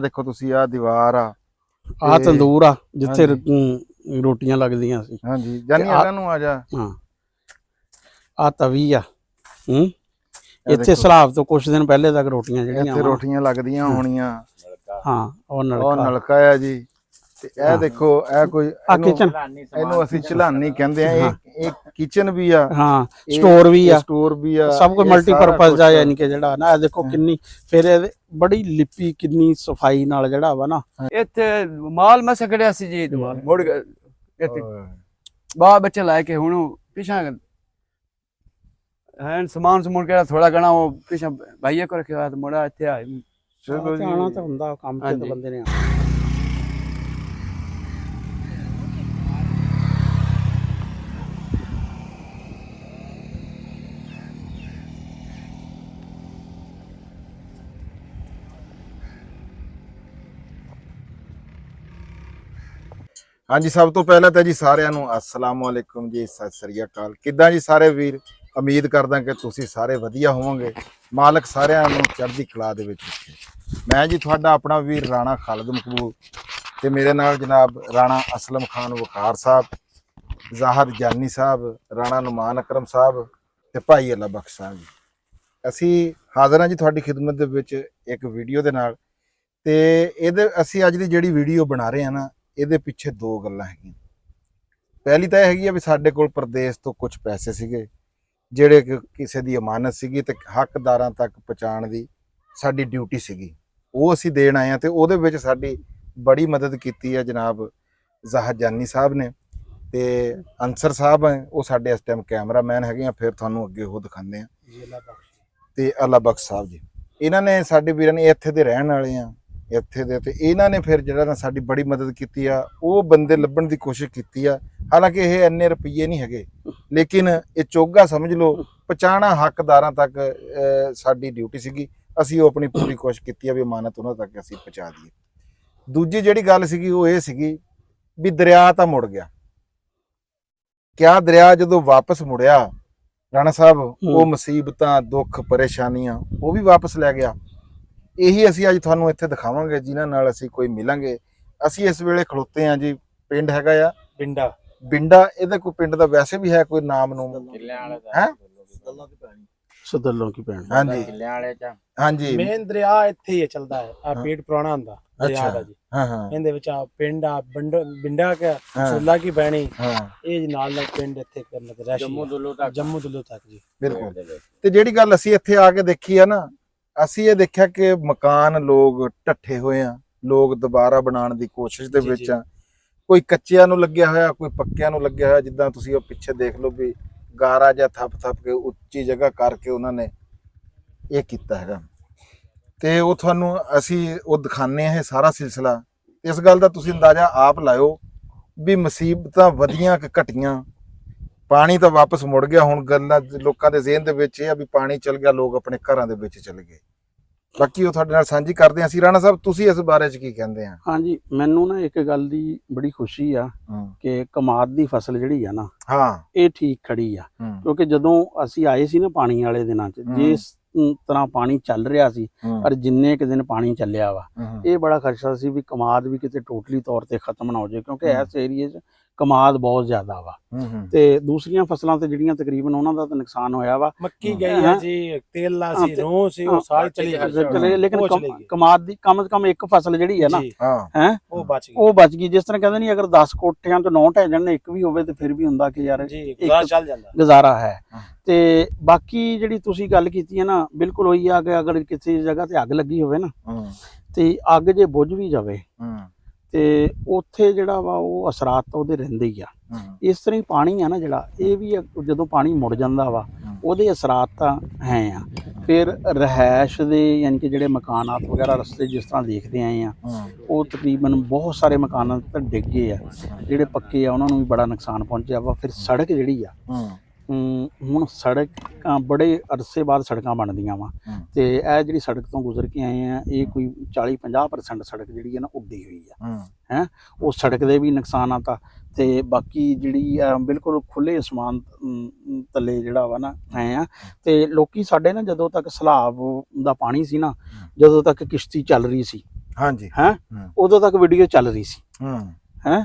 देखो तुसी आ दीवार आ तंदूर आ जिथे रोटियां लगदियां सी। हाँ जी जानी अगा नू आ जा। हाँ आ तवी आ इत्थे सलाब तो कुछ दिन पहले तक रोटियां जड़ियां इत्थे रोटियां लगदियां होणियां। हाँ और नलका है जी ते ए देखो ए कोई इनू असीं चलानी कहंदे आ। एक किचन भी आ, हाँ स्टोर भी आ, स्टोर भी आ, सब कुछ मल्टीपर्पज आ। यानी कि जेड़ा ना देखो किन्नी फिर बड़ी लिपि किन्नी सफाई नाल जेड़ा वा ना इत्थे माल मैं सकड़िया सी जी मुड़ इत्थे बाल बच्चे लाए के हुण पिछा हैं समान समून के थोड़ा घना वो पिछा भाईये को रखे मुड़ा इत्थे आए। चलो जी आना तो हुंदा काम ते तो बंदे ने हाँ जी सब तो पहले तो जी सारिਆਂ ਨੂੰ अस्सलाम वालेकुम जी सत श्री अकाल। किद्दां जी सारे वीर उम्मीद करदा कि तुसी सारे वधिया होवोगे। मालक सारिਆਂ ਨੂੰ चढ़दी कला दे विच रखे। मैं जी तुहाडा अपना वीर राणा खालिद मकबूल ते मेरे नाल जनाब राणा असलम खान वकार साहब, ज़ाहिर जानी साहब, राणा नुमान अकरम साहब ते भाई अल्लाह बख्श साहब जी। असी हाज़र हाँ जी तुहाडी खिदमत दे विच एक वीडियो दे नाल ते इहदे असी अज दी जिहड़ी वीडियो बना रहे हैं ना ਇਹਦੇ ਪਿੱਛੇ ਦੋ ਗੱਲਾਂ ਹੈਗੀਆਂ। ਪਹਿਲੀ ਤਾਂ ਇਹ ਹੈਗੀ ਆ ਵੀ ਸਾਡੇ ਕੋਲ ਪ੍ਰਦੇਸ਼ ਤੋਂ ਕੁਝ ਪੈਸੇ ਸੀਗੇ ਜਿਹੜੇ ਕਿ ਕਿਸੇ ਦੀ ਅਮਾਨਤ ਸੀਗੀ ਤੇ ਹੱਕਦਾਰਾਂ ਤੱਕ ਪਹੁੰਚਾਉਣ ਦੀ ਸਾਡੀ ਡਿਊਟੀ ਸੀਗੀ, ਉਹ ਅਸੀਂ ਦੇਣ ਆਏ ਆ। ਤੇ ਉਹਦੇ ਵਿੱਚ ਸਾਡੀ ਬੜੀ ਮਦਦ ਕੀਤੀ ਹੈ ਜਨਾਬ ਜ਼ਾਹਿਰ ਜਾਨੀ ਸਾਹਿਬ ਨੇ ਤੇ ਅੰਸਰ ਸਾਹਿਬ ਹੈ, ਉਹ ਸਾਡੇ ਇਸ ਟਾਈਮ ਕੈਮਰਾਮੈਨ ਹੈਗੇ ਆ। ਫਿਰ ਤੁਹਾਨੂੰ ਅੱਗੇ ਉਹ ਦਿਖਾਉਂਦੇ ਆ ਤੇ ਅੱਲਾ ਬਖਸ਼ ਸਾਹਿਬ ਜੀ। ਇਹਨਾਂ ਨੇ ਸਾਡੇ ਵੀਰਾਂ ਨੇ ਇੱਥੇ ਦੇ ਰਹਿਣ ਵਾਲੇ ਆ ਇੱਥੇ ਦੇ ਤੇ ਇਹਨਾਂ ਨੇ ਫਿਰ ਜਿਹੜਾ ਨਾ ਸਾਡੀ ਬੜੀ ਮਦਦ ਕੀਤੀ ਆ। ਉਹ ਬੰਦੇ ਲੱਭਣ ਦੀ ਕੋਸ਼ਿਸ਼ ਕੀਤੀ ਆ। ਹਾਲਾਂਕਿ ਇਹ ਇੰਨੇ ਰੁਪਈਏ ਨਹੀਂ ਹੈਗੇ ਲੇਕਿਨ ਇਹ ਚੋਗਾ ਸਮਝ ਲਓ ਪਹੁੰਚਾਉਣਾ ਹੱਕਦਾਰਾਂ ਤੱਕ ਸਾਡੀ ਡਿਊਟੀ ਸੀਗੀ। ਅਸੀਂ ਉਹ ਆਪਣੀ ਪੂਰੀ ਕੋਸ਼ਿਸ਼ ਕੀਤੀ ਆ ਵੀ ਅਮਾਨਤ ਉਹਨਾਂ ਤੱਕ ਅਸੀਂ ਪਹੁੰਚਾ ਦਈਏ। ਦੂਜੀ ਜਿਹੜੀ ਗੱਲ ਸੀਗੀ ਉਹ ਇਹ ਸੀਗੀ ਵੀ ਦਰਿਆ ਤਾਂ ਮੁੜ ਗਿਆ। ਕਿਆ ਦਰਿਆ ਜਦੋਂ ਵਾਪਸ ਮੁੜਿਆ ਰਾਣਾ ਸਾਹਿਬ ਉਹ ਮੁਸੀਬਤਾਂ ਦੁੱਖ ਪਰੇਸ਼ਾਨੀਆਂ ਉਹ ਵੀ ਵਾਪਸ ਲੈ ਗਿਆ। ਇਹੀ ਅਸੀਂ ਅੱਜ ਤੁਹਾਨੂੰ ਇੱਥੇ ਦਿਖਾਵਾਂਗੇ ਜਿਨ੍ਹਾਂ ਨਾਲ ਅਸੀਂ ਕੋਈ ਮਿਲਾਂਗੇ। ਅਸੀਂ ਇਸ ਵੇਲੇ ਖਲੋਤੇ ਹਾਂ ਜੀ, ਪਿੰਡ ਹੈਗਾ ਆ ਬਿੰਡਾ। ਬਿੰਡਾ ਇਹਦਾ ਕੋਈ ਪਿੰਡ ਦਾ ਵੈਸੇ ਵੀ ਹੈ ਕੋਈ ਨਾਮ ਨੂੰ ਹੈ ਸਦਲੋਂ ਕੀ ਪੈਣ। ਹਾਂਜੀ ਹਾਂਜੀ ਮੇਨ ਦਰਿਆ ਇੱਥੇ ਹੀ ਚੱਲਦਾ ਹੈ। ਆ ਪੇਟ ਪੁਰਾਣਾ ਹੁੰਦਾ ਦਰਿਆ ਦਾ ਜੀ। ਹਾਂ ਹਾਂ ਇਹਦੇ ਵਿੱਚ ਆ ਪਿੰਡ ਆ ਬਿੰਡਾ ਕੇ ਸੁੱਲਾ ਕੀ ਪੈਣੀ ਇਹ ਨਾਲ ਨਾਲ ਪਿੰਡ ਇੱਥੇ ਮਤਲਬ ਜੰਮੂ ਦੁੱਲੋ ਤੱਕ ਜੀ। ਬਿਲਕੁਲ। ਤੇ ਜਿਹੜੀ ਗੱਲ ਅਸੀਂ ਇੱਥੇ ਆ ਕੇ ਦੇਖੀ ਆ ਨਾ, ਅਸੀਂ ਇਹ ਦੇਖਿਆ ਕਿ ਮਕਾਨ ਲੋਕ ਢੱਠੇ ਹੋਏ ਆ, ਲੋਕ ਦੁਬਾਰਾ ਬਣਾਉਣ ਦੀ ਕੋਸ਼ਿਸ਼ ਦੇ ਵਿੱਚ ਆ। ਕੋਈ ਕੱਚਿਆਂ ਨੂੰ ਲੱਗਿਆ ਹੋਇਆ, ਕੋਈ ਪੱਕਿਆਂ ਨੂੰ ਲੱਗਿਆ ਹੋਇਆ। ਜਿੱਦਾਂ ਤੁਸੀਂ ਉਹ ਪਿੱਛੇ ਦੇਖ ਲਓ ਵੀ ਗਾਰਾ ਜਾਂ ਥੱਪ ਕੇ ਉੱਚੀ ਜਗ੍ਹਾ ਕਰਕੇ ਉਹਨਾਂ ਨੇ ਇਹ ਕੀਤਾ ਹੈਗਾ। ਤੇ ਉਹ ਤੁਹਾਨੂੰ ਅਸੀਂ ਉਹ ਦਿਖਾਉਂਦੇ ਆ ਇਹ ਸਾਰਾ ਸਿਲਸਿਲਾ। ਇਸ ਗੱਲ ਦਾ ਤੁਸੀਂ ਅੰਦਾਜ਼ਾ ਆਪ ਲਾਇਓ ਵੀ ਮੁਸੀਬਤਾਂ ਵਧੀਆਂ ਕਿ ਘਟੀਆਂ। ਪਾਣੀ ਤਾਂ ਵਾਪਸ ਮੁੜ ਗਿਆ। ਹੁਣ ਗੱਲਾਂ ਲੋਕਾਂ ਦੇ ਜ਼ਿਹਨ ਦੇ ਵਿੱਚ ਇਹ ਆ ਵੀ ਪਾਣੀ ਚਲ ਗਿਆ, ਲੋਕ ਆਪਣੇ ਘਰਾਂ ਦੇ ਵਿੱਚ ਚਲੇ ਗਏ। ਬਾਕੀ ਉਹ ਤੁਹਾਡੇ ਨਾਲ ਸਾਂਝੀ ਕਰਦੇ ਹਾਂ ਅਸੀਂ। ਰਾਣਾ ਸਾਹਿਬ ਤੁਸੀਂ ਇਸ ਬਾਰੇ 'ਚ ਕੀ ਕਹਿੰਦੇ ਆ? ਹਾਂਜੀ ਮੈਨੂੰ ਨਾ ਇੱਕ ਗੱਲ ਦੀ ਬੜੀ ਖੁਸ਼ੀ ਆ ਕਿ ਕਮਾਦ ਦੀ ਫਸਲ ਜਿਹੜੀ ਆ ਨਾ ਇਹ ਠੀਕ ਖੜੀ ਆ। ਕਿਉਂਕਿ ਜਦੋਂ ਅਸੀਂ ਆਏ ਸੀ ਨਾ ਪਾਣੀ ਵਾਲੇ ਦਿਨਾਂ 'ਚ ਜਿਸ ਤਰ੍ਹਾਂ ਪਾਣੀ ਚੱਲ ਰਿਹਾ ਸੀ ਪਰ ਜਿੰਨੇ ਕੁ ਦਿਨ ਪਾਣੀ ਚੱਲਿਆ ਵਾ ਇਹ ਬੜਾ ਖਰਚਾ ਸੀ ਵੀ ਕਮਾਦ ਵੀ ਕਿਤੇ ਟੋਟਲੀ ਤੌਰ ਤੇ ਖਤਮ ਨਾ ਹੋ ਜਾਏ। ਕਿਉਂਕਿ ਇਸ ਏਰੀਏ 'ਚ ਕਮਾਦ ਬਹੁਤ ਜ਼ਿਆਦਾ ਵਾ ਤੇ ਦੂਸਰੀਆਂ ਫਸਲਾਂ ਤੇ ਜਿਹੜੀਆਂ ਤਕਰੀਬਨ ਉਹਨਾਂ ਦਾ ਤਾਂ ਨੁਕਸਾਨ ਹੋਇਆ ਵਾ। ਮੱਕੀ ਗਈ ਹੈ ਜੀ, ਤੇਲਾ ਸੀ, ਰੋਹ ਸੀ, ਉਹ ਸਾਰੀ ਚਲੀ ਲੇਕਿਨ ਕਮਾਦ ਦੀ ਕਮ ਸੇ ਕਮ ਇੱਕ ਫਸਲ ਜਿਹੜੀ ਹੈ ਨਾ ਹੈ ਉਹ ਬਚ ਗਈ। ਜਿਸ ਤਰ੍ਹਾਂ ਕਹਿੰਦੇ ਨਹੀਂ ਅਗਰ 10 ਕੋਠਿਆਂ ਤੋਂ 9 ਢਹਿ ਜਾਣ ਇੱਕ ਵੀ ਹੋਵੇ ਤੇ ਫਿਰ ਵੀ ਹੁੰਦਾ ਕਿ ਯਾਰ ਚੱਲ ਜਾਂਦਾ ਗੁਜ਼ਾਰਾ ਹੈ। ਤੇ ਬਾਕੀ ਜਿਹੜੀ ਤੁਸੀਂ ਗੱਲ ਕੀਤੀ ਹੈ ਨਾ ਬਿਲਕੁਲ ਉਹੀ ਆ ਕਿ ਅਗਰ ਕਿਸੇ ਜਗ੍ਹਾ ਤੇ ਅੱਗ ਲੱਗੀ ਹੋਵੇ ਨਾ ਤੇ ਅੱਗ ਜੇ ਬੁਝ ਵੀ ਜਾਵੇ ਤੇ ਉੱਥੇ ਜਿਹੜਾ ਵਾ ਉਹ ਅਸਰਾਤ ਤਾਂ ਉਹਦੇ ਰਹਿੰਦੇ ਹੀ ਆ। ਇਸ ਤਰ੍ਹਾਂ ਹੀ ਪਾਣੀ ਆ ਨਾ ਜਿਹੜਾ ਇਹ ਵੀ ਜਦੋਂ ਪਾਣੀ ਮੁੜ ਜਾਂਦਾ ਵਾ ਉਹਦੇ ਅਸਰਾਤ ਤਾਂ ਹੈ ਆ। ਫਿਰ ਰਿਹਾਇਸ਼ ਦੇ ਯਾਨੀ ਕਿ ਜਿਹੜੇ ਮਕਾਨਾਤ ਵਗੈਰਾ ਰਸਤੇ ਜਿਸ ਤਰ੍ਹਾਂ ਦੇਖਦੇ ਆਏ ਆ ਉਹ ਤਕਰੀਬਨ ਬਹੁਤ ਸਾਰੇ ਮਕਾਨਾਂ ਤਾਂ ਡਿੱਗ ਗਏ ਆ। ਜਿਹੜੇ ਪੱਕੇ ਆ ਉਹਨਾਂ ਨੂੰ ਵੀ ਬੜਾ ਨੁਕਸਾਨ ਪਹੁੰਚਿਆ ਵਾ। ਫਿਰ ਸੜਕ ਜਿਹੜੀ ਆ ਹੁਣ ਸੜਕਾਂ ਬੜੇ ਅਰਸੇ ਬਾਅਦ ਸੜਕਾਂ ਬਣਦੀਆਂ ਵਾ ਤੇ ਇਹ ਜਿਹੜੀ ਸੜਕ ਤੋਂ ਗੁਜ਼ਰ ਕੇ ਆਏ ਆ ਇਹ ਕੋਈ 40-50% ਸੜਕ ਜਿਹੜੀ ਹੈ ਨਾ ਉੱਡੀ ਹੋਈ ਆ ਹੈ। ਉਹ ਸੜਕ ਦੇ ਵੀ ਨੁਕਸਾਨਾਤ ਆ ਤੇ ਬਾਕੀ ਜਿਹੜੀ ਬਿਲਕੁਲ ਖੁੱਲੇ ਅਸਮਾਨ ਥੱਲੇ ਜਿਹੜਾ ਵਾ ਨਾ ਐ ਆ। ਤੇ ਲੋਕੀ ਸਾਡੇ ਨਾ ਜਦੋਂ ਤੱਕ ਸਲਾਬ ਦਾ ਪਾਣੀ ਸੀ ਨਾ ਜਦੋਂ ਤੱਕ ਕਿਸ਼ਤੀ ਚੱਲ ਰਹੀ ਸੀ ਹਾਂਜੀ ਹੈ, ਉਦੋਂ ਤੱਕ ਵੀਡੀਓ ਚੱਲ ਰਹੀ ਸੀ ਹੈ।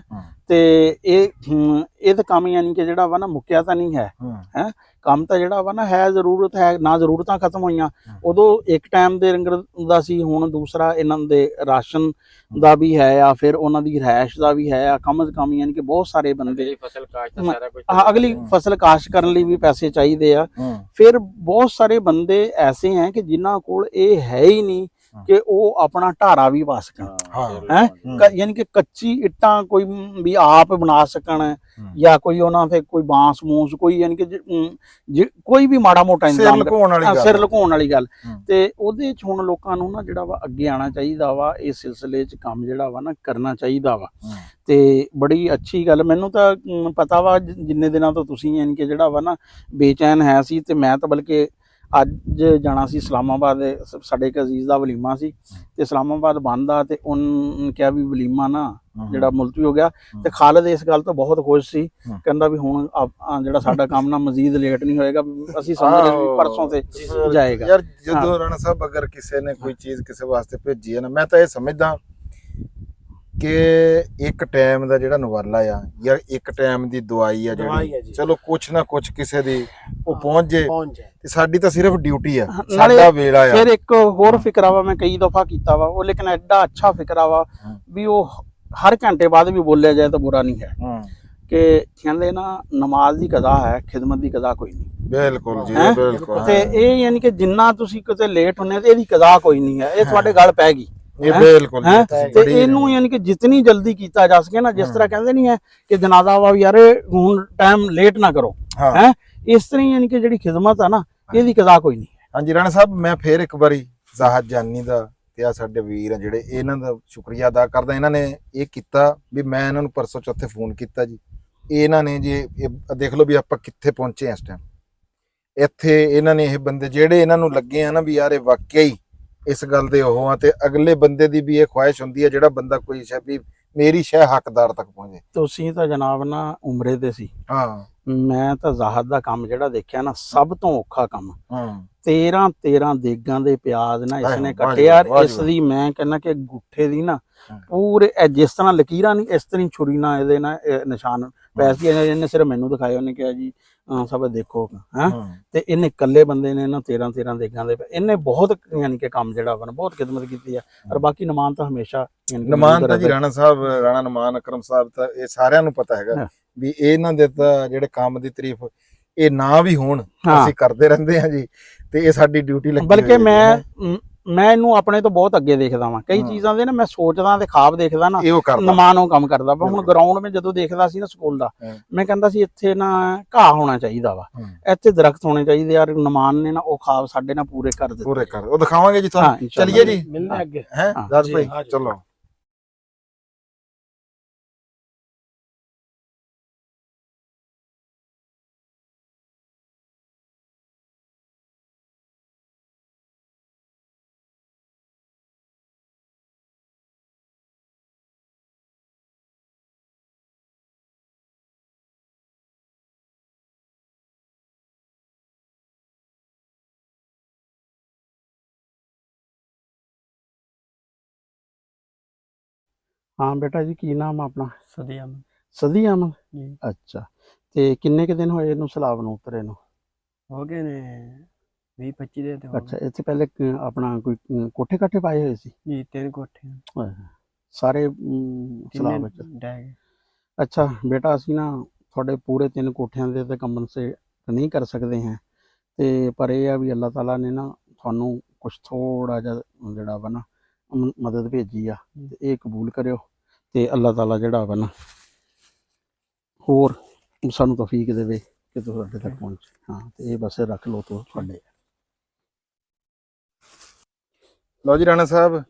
ਤੇ ਇਹ ਤਾਂ ਕੰਮ ਯਾਨੀ ਕਿ ਜਿਹੜਾ ਵਾ ਨਾ ਮੁੱਕਿਆ ਤਾਂ ਨਹੀਂ ਹੈ, ਹੈ ਕੰਮ ਤਾਂ ਜਿਹੜਾ ਵਾ ਨਾ ਹੈ, ਜ਼ਰੂਰਤ ਹੈ ਨਾ, ਜ਼ਰੂਰਤਾਂ ਖਤਮ ਹੋਈਆਂ। ਉਦੋਂ ਇੱਕ ਟਾਈਮ ਦੇ ਲੰਗਰ ਦਾ ਸੀ, ਹੁਣ ਦੂਸਰਾ ਇਹਨਾਂ ਦੇ ਰਾਸ਼ਨ ਦਾ ਵੀ ਹੈ ਆ, ਫਿਰ ਉਹਨਾਂ ਦੀ ਰਿਹਾਇਸ਼ ਦਾ ਵੀ ਹੈ ਆ, ਕਮ ਸੇ ਕਮ ਯਾਨੀ ਕਿ ਬਹੁਤ ਸਾਰੇ ਬੰਦੇ ਫਸਲ ਕਾਸ਼ਤ ਸਾਰਾ ਕੁਝ ਅਗਲੀ ਫਸਲ ਕਾਸ਼ਤ ਕਰਨ ਲਈ ਵੀ ਪੈਸੇ ਚਾਹੀਦੇ ਆ। ਫਿਰ ਬਹੁਤ ਸਾਰੇ ਬੰਦੇ ਐਸੇ ਹੈ ਕਿ ਜਿਨ੍ਹਾਂ ਕੋਲ ਇਹ ਹੈ ਹੀ ਨਹੀਂ ਕਿ ਉਹ ਆਪਣਾ ਢਾਰਾ ਵੀ ਪਾ ਸਕਣ, ਹੈ ਯਾਨੀ ਕਿ ਕੱਚੀ ਇੱਟਾਂ ਕੋਈ ਵੀ ਆਪ ਬਣਾ ਸਕਣ, ਜਾਂ ਕੋਈ ਉਹਨਾਂ ਤੇ ਕੋਈ ਬਾਂਸ ਮੂਸ ਕੋਈ ਯਾਨੀ ਕਿ ਕੋਈ ਵੀ ਮਾੜਾ ਮੋਟਾ ਇੰਤਜ਼ਾਮ, ਸਿਰ ਲੁਕਾਉਣ ਵਾਲੀ ਗੱਲ। ਤੇ ਉਹਦੇ ਚ ਹੁਣ ਲੋਕਾਂ ਨੂੰ ਨਾ ਜਿਹੜਾ ਵਾ ਅੱਗੇ ਆਉਣਾ ਚਾਹੀਦਾ ਵਾ, ਇਸ ਸਿਲਸਿਲੇ ਚ ਕੰਮ ਜਿਹੜਾ ਵਾ ਨਾ ਕਰਨਾ ਚਾਹੀਦਾ ਵਾ। ਤੇ ਬੜੀ ਅੱਛੀ ਗੱਲ, ਮੈਨੂੰ ਤਾਂ ਪਤਾ ਵਾ ਜਿੰਨੇ ਦਿਨਾਂ ਤੋਂ ਤੁਸੀਂ ਯਾਨੀ ਕਿ ਜਿਹੜਾ ਵਾ ਨਾ ਬੇਚੈਨ ਹੈ ਸੀ, ਤੇ ਮੈਂ ਤਾਂ ਬਲਕਿ ਅੱਜ ਜਾਣਾ ਸੀ ਇਸਲਾਮਾਬਾਦ, ਸਾਡੇ ਇੱਕ ਅਜ਼ੀਜ਼ ਦਾ ਵਲੀਮਾ ਸੀ, ਤੇ ਇਸਲਾਮਾਬਾਦ ਬੰਦ ਆ, ਤੇ ਉਹਨ ਕਿਹਾ ਵੀ ਵਲੀਮਾ ਨਾ ਜਿਹੜਾ ਮੁਲਤਵੀ ਹੋ ਗਿਆ। ਤੇ ਖਾਲਿਦ ਇਸ ਗੱਲ ਤੋਂ ਬਹੁਤ ਖੁਸ਼ ਸੀ, ਕਹਿੰਦਾ ਵੀ ਹੁਣ ਜਿਹੜਾ ਸਾਡਾ ਕੰਮ ਨਾ ਮਜ਼ੀਦ ਲੇਟ ਨਹੀਂ ਹੋਏਗਾ, ਅਸੀਂ ਸਮਝ ਰਹੇ ਵੀ ਪਰਸੋਂ ਤੇ ਜਾਏਗਾ। ਯਾਰ ਜਦੋਂ ਰਾਣਾ ਸਾਹਿਬ ਅਗਰ ਕਿਸੇ ਨੇ ਕੋਈ ਚੀਜ਼ ਕਿਸੇ ਵਾਸਤੇ ਭੇਜੀ ਹੈ ਨਾ, ਮੈਂ ਤਾਂ ਇਹ ਸਮਝਦਾ ਕਿ ਇੱਕ ਟਾਈਮ ਦਾ ਜਿਹੜਾ ਨਵਾਲਾ ਆ ਜਾਂ ਇੱਕ ਟਾਈਮ ਦੀ ਦਵਾਈ ਆ ਜਿਹੜੀ, ਚਲੋ ਕੁਛ ਨਾ ਕੁਛ ਕਿਸੇ ਦੀ ਉਹ ਪਹੁੰਚ ਜੇ, ਤੇ ਸਾਡੀ ਤਾਂ ਸਿਰਫ ਡਿਊਟੀ ਆ, ਸਾਡਾ ਵੇਲਾ ਆ। ਫਿਰ ਇੱਕ ਹੋਰ ਫਿਕਰਾ ਵਾ, ਮੈਂ ਕਈ ਦਫਾ ਕੀਤਾ ਵਾ ਉਹ, ਲੇਕਿਨ ਐਡਾ ਅੱਛਾ ਫਿਕਰਾ ਵਾ ਵੀ ਉਹ ਹਰ ਘੰਟੇ ਬਾਅਦ ਵੀ ਬੋਲਿਆ ਜਾਏ ਤਾਂ ਬੁਰਾ ਨਹੀਂ ਹੈ, ਕਿ ਕਹਿੰਦੇ ਨਾ ਨਮਾਜ਼ ਦੀ ਕਜ਼ਾ ਹੈ, ਖਿਦਮਤ ਦੀ ਕਜ਼ਾ ਕੋਈ ਨਹੀਂ। ਬਿਲਕੁਲ ਜੀ, ਬਿਲਕੁਲ। ਤੇ ਇਹ ਯਾਨੀ ਕਿ ਜਿੰਨਾ ਤੁਸੀਂ ਕਿਤੇ ਲੇਟ ਹੁੰਨੇ ਤੇ ਇਹਦੀ ਕਜ਼ਾ ਕੋਈ ਨਹੀਂ ਹੈ, ਇਹ ਤੁਹਾਡੇ ਗੱਲ ਪੈ ਗਈ। ਬਿਲਕੁਲ ਤੇ ਇਹਨੂੰ ਯਾਨੀ ਕਿ ਜਿਤਨੀ ਜਲਦੀ ਕੀਤਾ ਜਾ ਸਕੇ ਨਾ, ਜਿਸ ਤਰ੍ਹਾਂ ਕਹਿੰਦੇ ਨਹੀਂ ਹੈ ਕਿ ਜਨਾਜ਼ਾ ਵਾ ਯਾਰ ਹੁਣ ਟਾਈਮ ਲੇਟ ਨਾ ਕਰੋ, ਹੈ ਇਸ ਤਰ੍ਹਾਂ ਯਾਨੀ ਕਿ ਜਿਹੜੀ ਖਿਦਮਤ ਆ ਨਾ ਇਹਦੀ ਕਜ਼ਾ ਕੋਈ ਨਹੀਂ ਹੈ। ਹਾਂਜੀ ਰਾਣਾ ਸਾਹਿਬ, ਮੈਂ ਫੇਰ ਇੱਕ ਵਾਰੀ ਜ਼ਾਹਦ ਜਾਨੀ ਦਾ ਤੇ ਆ ਸਾਡੇ ਵੀਰ ਆ ਜਿਹੜੇ, ਇਹਨਾਂ ਦਾ ਸ਼ੁਕਰੀਆ ਅਦਾ ਕਰਦਾ। ਇਹਨਾਂ ਨੇ ਇਹ ਕੀਤਾ ਵੀ ਮੈਂ ਇਹਨਾਂ ਨੂੰ ਪਰਸੋਂ ਚੌਥੇ ਫੋਨ ਕੀਤਾ ਜੀ, ਇਹਨਾਂ ਨੇ ਜੀ ਦੇਖ ਲਓ ਵੀ ਆਪਾਂ ਕਿੱਥੇ ਪਹੁੰਚੇ ਇਸ ਟਾਈਮ। ਇੱਥੇ ਇਹਨਾਂ ਨੇ ਇਹ ਬੰਦੇ ਜਿਹੜੇ ਇਹਨਾਂ ਨੂੰ ਲੱਗੇ ਆ ਨਾ ਵੀ ਯਾਰ ਇਹ ਵਾਕਿਆ ਹੀ ਇਸ ਗੱਲ ਦੇ ਉਹ ਆ, ਤੇ ਅਗਲੇ ਬੰਦੇ ਦੀ ਵੀ ਇਹ ਖੁਆਇਸ਼ ਹੁੰਦੀ ਹੈ ਜਿਹੜਾ ਬੰਦਾ ਕੋਈ ਸ਼ੈ ਵੀ ਮੇਰੀ ਸ਼ੈ ਹੱਕਦਾਰ ਤੱਕ ਪਹੁੰਚੇ। ਤੁਸੀਂ ਤਾਂ ਜਨਾਬ ਨਾ ਉਮਰੇ ਤੇ ਸੀ, ਹਾਂ ਮੈਂ ਤਾਂ ਜ਼ਾਹਦ ਦਾ ਕੰਮ ਜਿਹੜਾ ਦੇਖਿਆ ਨਾ ਸਭ ਤੋਂ ਔਖਾ ਕੰਮ। 13 ਦੇਗਾਂ ਦੇ ਪਿਆਜ਼ ਨਾ ਇਸਨੇ ਕੱਟੇ ਯਾਰ, ਇਸ ਦੀ ਮੈਂ ਕਹਿੰਦਾ ਕਿ ਗੁੱਠੇ ਦੀ ਨਾ ਪੂਰੇ ਜਿਸ ਤਰ੍ਹਾਂ ਲਕੀਰਾਂ ਨਹੀਂ ਇਸ ਤਰ੍ਹਾਂ ਛੁਰੀ ਨਾ ਇਹਦੇ ਨਾ ਨਿਸ਼ਾਨ ਪੈਸੇ ਇਹਨੇ ਸਿਰਫ ਮੈਨੂੰ ਦਿਖਾਏ, ਉਹਨੇ ਕਿਹਾ ਜੀ ਸਭ ਦੇਖੋ ਹੈ। ਤੇ ਇਹਨੇ ਇਕੱਲੇ ਬੰਦੇ ਨੇ ਨਾ 13 ਦੇਗਾਂ ਦੇ, ਇਹਨੇ ਬਹੁਤ ਯਾਨੀ ਕਿ ਕੰਮ ਜਿਹੜਾ ਵਾ ਬਹੁਤ ਖਿਦਮਤ ਕੀਤੀ ਆ। ਔਰ ਬਾਕੀ ਨਮਾਨ ਤਾਂ ਹਮੇਸ਼ਾ ਨਮਾਨ ਤਾਂ ਜੀ ਰਾਣਾ ਸਾਹਿਬ, ਰਾਣਾ ਨਮਾਨ ਅਕਰਮ ਸਾਹਿਬ ਤਾਂ ਇਹ ਸਾਰਿਆਂ ਨੂੰ ਪਤਾ ਹੈਗਾ ਵੀ ਇਹਨਾਂ ਦੇ ਤਾਂ ਜਿਹੜੇ ਕੰਮ ਦੀ ਤਾਰੀਫ ਇਹ ਨਾ ਵੀ ਹੋਣ, ਅਸੀਂ ਕਰਦੇ ਰਹਿੰਦੇ ਹਾਂ ਜੀ, ਤੇ ਇਹ ਸਾਡੀ ਡਿਊਟੀ ਲੱਗੀ। ਬਲਕਿ ਮੈਂ ਇਹਨੂੰ ਆਪਣੇ ਤੋਂ ਬਹੁਤ ਅੱਗੇ ਦੇਖਦਾ ਵਾਂ, ਕਈ ਚੀਜ਼ਾਂ ਦੇ ਨਾ ਮੈਂ ਸੋਚਦਾ ਤੇ ਖਾਬ ਦੇਖਦਾ ਨਾ, ਨਮਾਨ ਉਹ ਕੰਮ ਕਰਦਾ ਵਾ। ਹੁਣ ਗਰਾਊਂਡ ਮੈਂ ਜਦੋਂ ਦੇਖਦਾ ਸੀ ਨਾ ਸਕੂਲ ਦਾ, ਮੈਂ ਕਹਿੰਦਾ ਸੀ ਇੱਥੇ ਨਾ ਘਾਹ ਹੋਣਾ ਚਾਹੀਦਾ ਵਾ, ਇੱਥੇ ਦਰਖਤ ਹੋਣੇ ਚਾਹੀਦੇ ਯਾਰ। ਨਮਾਨ ਨੇ ਨਾ ਉਹ ਖਾਬ ਸਾਡੇ ਨਾਲ ਪੂਰੇ ਕਰ ਦਿੱਤੇ, ਪੂਰੇ ਕਰ, ਉਹ ਦਿਖਾਵਾਂਗੇ ਜੀ ਤੁਹਾਨੂੰ। ਚਲਿਏ ਜੀ, ਮਿਲਦੇ ਅੱਗੇ ਹੈ ਦਾਸ ਭਾਈ, ਚਲੋ। ਹਾਂ ਬੇਟਾ ਜੀ, ਕੀ ਨਾਮ ਆ ਆਪਣਾ? ਸਦੀਆਂ ਸਦੀ ਅਹਿਮਦ ਜੀ। ਅੱਛਾ, ਤੇ ਕਿੰਨੇ ਕੁ ਦਿਨ ਹੋਏ ਇਹਨੂੰ ਸਲਾਬ ਨੂੰ ਉਤਰੇ ਨੂੰ? ਹੋ ਗਏ ਨੇ 20-25 ਦਿਨ ਤੇ। ਅੱਛਾ, ਇੱਥੇ ਪਹਿਲੇ ਆਪਣਾ ਕੋਈ ਕੋਠੇ ਕਾਠੇ ਪਾਏ ਹੋਏ ਸੀ ਜੀ? 3 ਕੋਠੇ ਸਾਰੇ ਸਲਾਬ ਵਿੱਚ ਡਹਿ ਗਏ। ਅੱਛਾ ਬੇਟਾ, ਅਸੀਂ ਨਾ ਤੁਹਾਡੇ ਪੂਰੇ 3 ਕੋਠਿਆਂ ਦੇ ਤੇ ਕੰਬਨ ਸੇ ਨਹੀਂ ਕਰ ਸਕਦੇ ਹਾਂ, ਤੇ ਪਰ ਇਹ ਆ ਵੀ ਅੱਲਾਹ ਤਾਲਾ ਨੇ ਨਾ ਤੁਹਾਨੂੰ ਕੁਛ ਥੋੜਾ ਜਿਹਾ ਜਿਹੜਾ ਵਾ ਨਾ ਮਦਦ ਭੇਜੀ ਆ, ਤੇ ਇਹ ਕਬੂਲ ਕਰਿਓ, ਤੇ ਅੱਲਾਹ ਤਾਲਾ ਜਿਹੜਾ ਵਾ ਨਾ ਹੋਰ ਸਾਨੂੰ ਤੌਫੀਕ ਦੇਵੇ ਕਿ ਤੁਹਾਡੇ ਤੱਕ ਪਹੁੰਚੇ। ਹਾਂ, ਤੇ ਇਹ ਬਸ ਰੱਖ ਲਓ ਤੋਂ ਤੁਹਾਡੇ। ਲਓ ਜੀ ਰਾਣਾ ਸਾਹਿਬ,